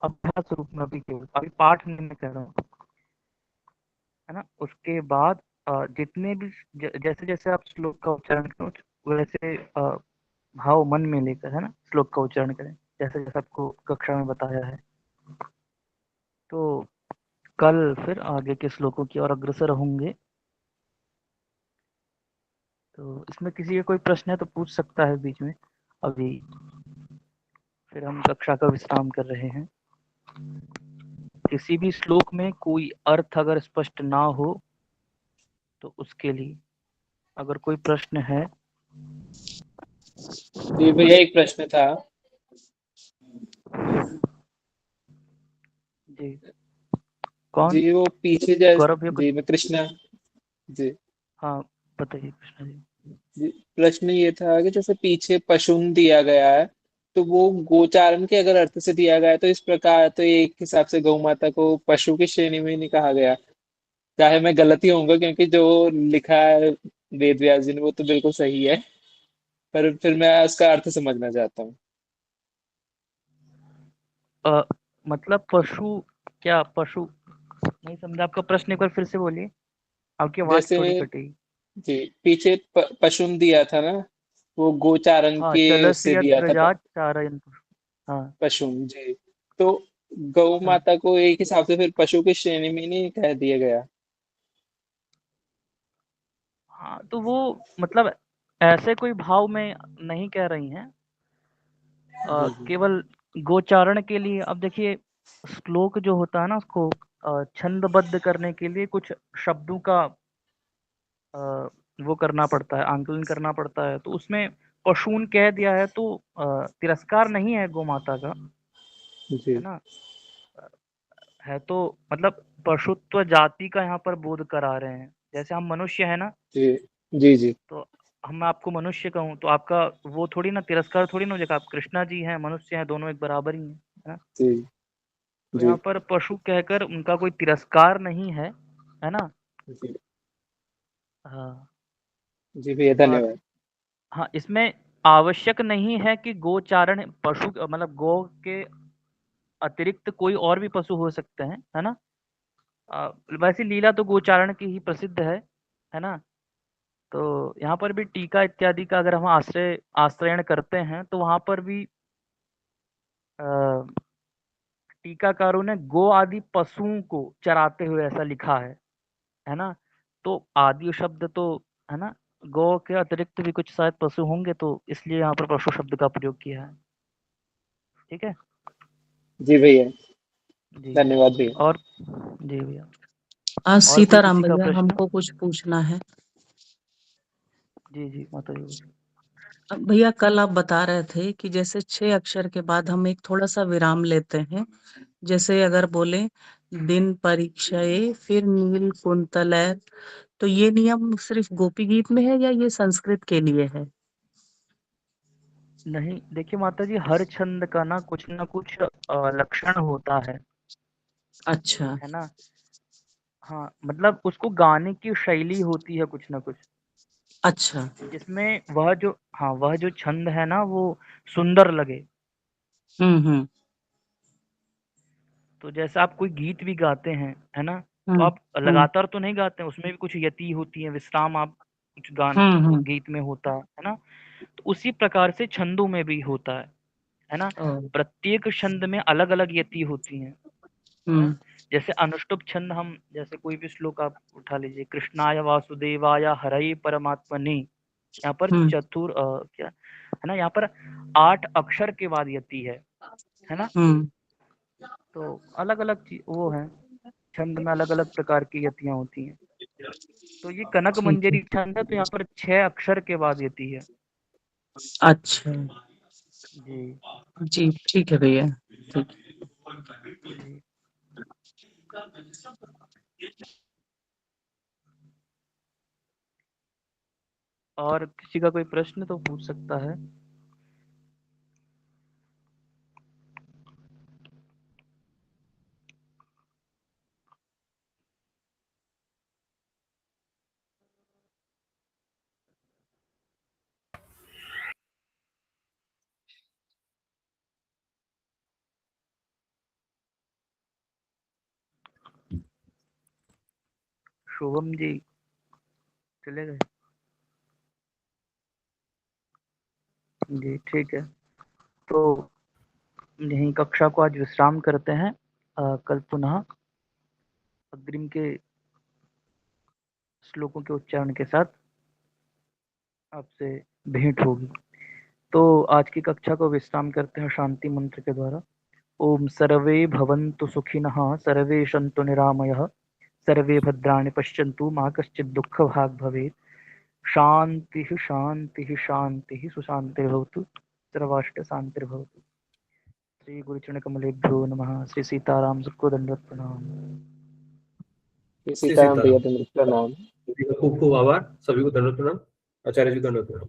S3: अभ्यास रूप में, अभी केवल अभी पाठ नहीं मैं कह रहा हूँ, है ना। उसके बाद जितने भी जैसे जैसे आप श्लोक का उच्चारण करो वैसे भाव मन में लेकर, है ना, श्लोक का उच्चारण करें, जैसे जैसे आपको कक्षा में बताया है। तो कल फिर आगे के श्लोकों की ओर अग्रसर होंगे। तो इसमें किसी का कोई प्रश्न है तो पूछ सकता है बीच में, अभी फिर हम कक्षा का विश्राम कर रहे हैं। किसी भी श्लोक में कोई अर्थ अगर स्पष्ट ना हो तो उसके लिए अगर कोई प्रश्न है।
S6: जी भैया एक प्रश्न था।
S3: जी कौन?
S6: जी वो पीछे
S3: गौरव भैया कुछ?
S6: जी मैं कृष्णा। जी
S3: हाँ बताइए कृष्णा जी।
S6: जी प्रश्न ये था कि जैसे पीछे पशुन दिया गया है, तो वो गोचारण के अगर अर्थ से दिया गया है तो इस प्रकार तो एक हिसाब से गौ माता को पशु की श्रेणी में नहीं कहा गया। चाहे मैं गलत ही होऊंगा क्योंकि जो लिखा है वेद व्यास जी ने वो तो बिल्कुल सही है, पर फिर मैं उसका अर्थ समझना चाहता हूँ।
S3: मतलब पशु, क्या पशु? नहीं समझा आपका प्रश्न, एक बार फिर से बोलिए, आपकी आवाज
S6: जैसे
S3: थोड़ी कटी।
S6: जी पीछे पशुन दिया था ना, वो गोचारण
S3: हाँ,
S6: के उससे
S3: चलस्य
S6: दिया था
S3: ध्वजा चारयन्। हाँ
S6: पशुन जी। तो गौ
S3: हाँ
S6: माता को एक हिसाब से फिर पशु की श्रेणी में नहीं कह दिया गया।
S3: हाँ, तो वो मतलब ऐसे कोई भाव में नहीं कह रही हैं,
S6: जी जी
S3: केवल गोचारण के लिए। अब देखिए श्लोक जो होता है ना, उसको छंदबद्ध करने के लिए कुछ शब्दों का अ, वो करना पड़ता है, आंकलन करना पड़ता है। तो उसमें पशून कह दिया है तो तिरस्कार नहीं है गौ माता का, है
S6: जी
S3: ना। है तो मतलब पशुत्व जाति का यहाँ पर बोध करा रहे हैं। जैसे हम मनुष्य है ना,
S6: जी जी जी
S3: तो हम आपको मनुष्य कहूँ तो आपका वो थोड़ी ना, तिरस्कार थोड़ी ना हो जाएगा। आप कृष्णा जी हैं, मनुष्य हैं, दोनों एक बराबर ही हैं, है ना।
S6: जी
S3: तो
S6: जी
S3: यहाँ पर पशु कहकर उनका कोई तिरस्कार नहीं है ना।
S6: जी
S3: हाँ।
S6: जी भैया
S3: और
S6: धन्यवाद।
S3: हाँ, इसमें आवश्यक नहीं है कि गोचारण पशु मतलब गौ के अतिरिक्त कोई और भी पशु हो सकते हैं, है ना। वैसे लीला तो गोचारण की ही प्रसिद्ध है ना। तो यहाँ पर भी टीका इत्यादि का अगर हम आश्रयण करते हैं तो वहां पर भी अ, टीकाकारों ने गो आदि पशुओं को चराते हुए ऐसा लिखा है ना। तो आदि शब्द तो, है ना, गौ के अतिरिक्त भी कुछ शायद पशु होंगे, तो इसलिए यहाँ पर पशु शब्द का प्रयोग किया है। ठीक है।
S6: जी भैया
S3: जी।
S6: धन्यवाद भैया।
S3: और जी भैया,
S8: आज
S3: और कोई
S8: सीताराम
S3: किसी का
S8: भैया
S3: प्रश्न?
S8: हमको कुछ पूछना है।
S3: जी जी माता जी।
S8: भैया कल आप बता रहे थे कि जैसे 6 अक्षर के बाद हम एक थोड़ा सा विराम लेते हैं, जैसे अगर बोले दिन परीक्षये फिर नील कुंतलय, तो ये नियम सिर्फ गोपी गीत में है या ये संस्कृत के लिए है?
S3: नहीं देखिए माता जी, हर छंद का ना कुछ लक्षण होता
S8: अच्छा।
S3: है ना। हाँ, मतलब उसको गाने की शैली होती है कुछ ना कुछ,
S8: अच्छा।
S3: जिसमें वह जो, हाँ, वह जो छंद है ना वो सुंदर लगे।
S8: हम्म।
S3: तो जैसे आप कोई गीत भी गाते हैं, है ना, तो
S8: हम्म।
S3: आप
S8: हम्म।
S3: लगातार तो नहीं गाते हैं, उसमें भी कुछ यति होती है, विश्राम आप कुछ गान
S8: हम्म।
S3: गीत में होता है ना। तो उसी प्रकार से छंदों में भी होता है ना।
S8: ओ।
S3: प्रत्येक छंद में अलग अलग यति होती हैं, है ना।
S8: हम्म।
S3: जैसे अनुष्टुप छंद, हम जैसे कोई भी श्लोक आप उठा लीजिए, कृष्णाय वासुदेवाय हरये परमात्मने, यहाँ पर
S8: हम्म।
S3: क्या है ना, यहाँ पर 8 अक्षर के बाद यति है ना।
S8: हम्म।
S3: तो अलग अलग वो है, छंद में अलग अलग प्रकार की यतियां होती हैं। तो ये कनक
S8: ठीक है।
S3: मंजरी छंद है, तो यहाँ पर 6 अक्षर के बाद यति है।
S8: अच्छा।
S3: जी
S8: जी ठीक है भैया। ठीक।
S3: जी। और किसी का कोई प्रश्न तो पूछ सकता है। शुभम जी चले गए? जी ठीक है, तो यहीं कक्षा को आज विश्राम करते हैं। कल पुनः अग्रिम के श्लोकों के उच्चारण के साथ आपसे भेंट होगी। तो आज की कक्षा को विश्राम करते हैं शांति मंत्र के द्वारा। ओम सर्वे भवन्तु सुखिनः, सर्वे सन्तु निरामयः, सर्वे भद्राणि पश्यन्तु, मा कश्चित् दुःखभाग् भवेत्। शान्तिः शान्तिः शान्तिः सुशान्तिर्भवतु, सर्वाष्ट शान्तिर्भवतु। श्री गुरुचरण कमलेभ्यो नमः। श्री सीताराम सबको दंडवत प्रणाम।
S6: सीताराम भैया, प्रणाम।
S2: खूब खूब आभार, सभी को दंडवत प्रणाम। आचार्य जी दंडवत प्रणाम।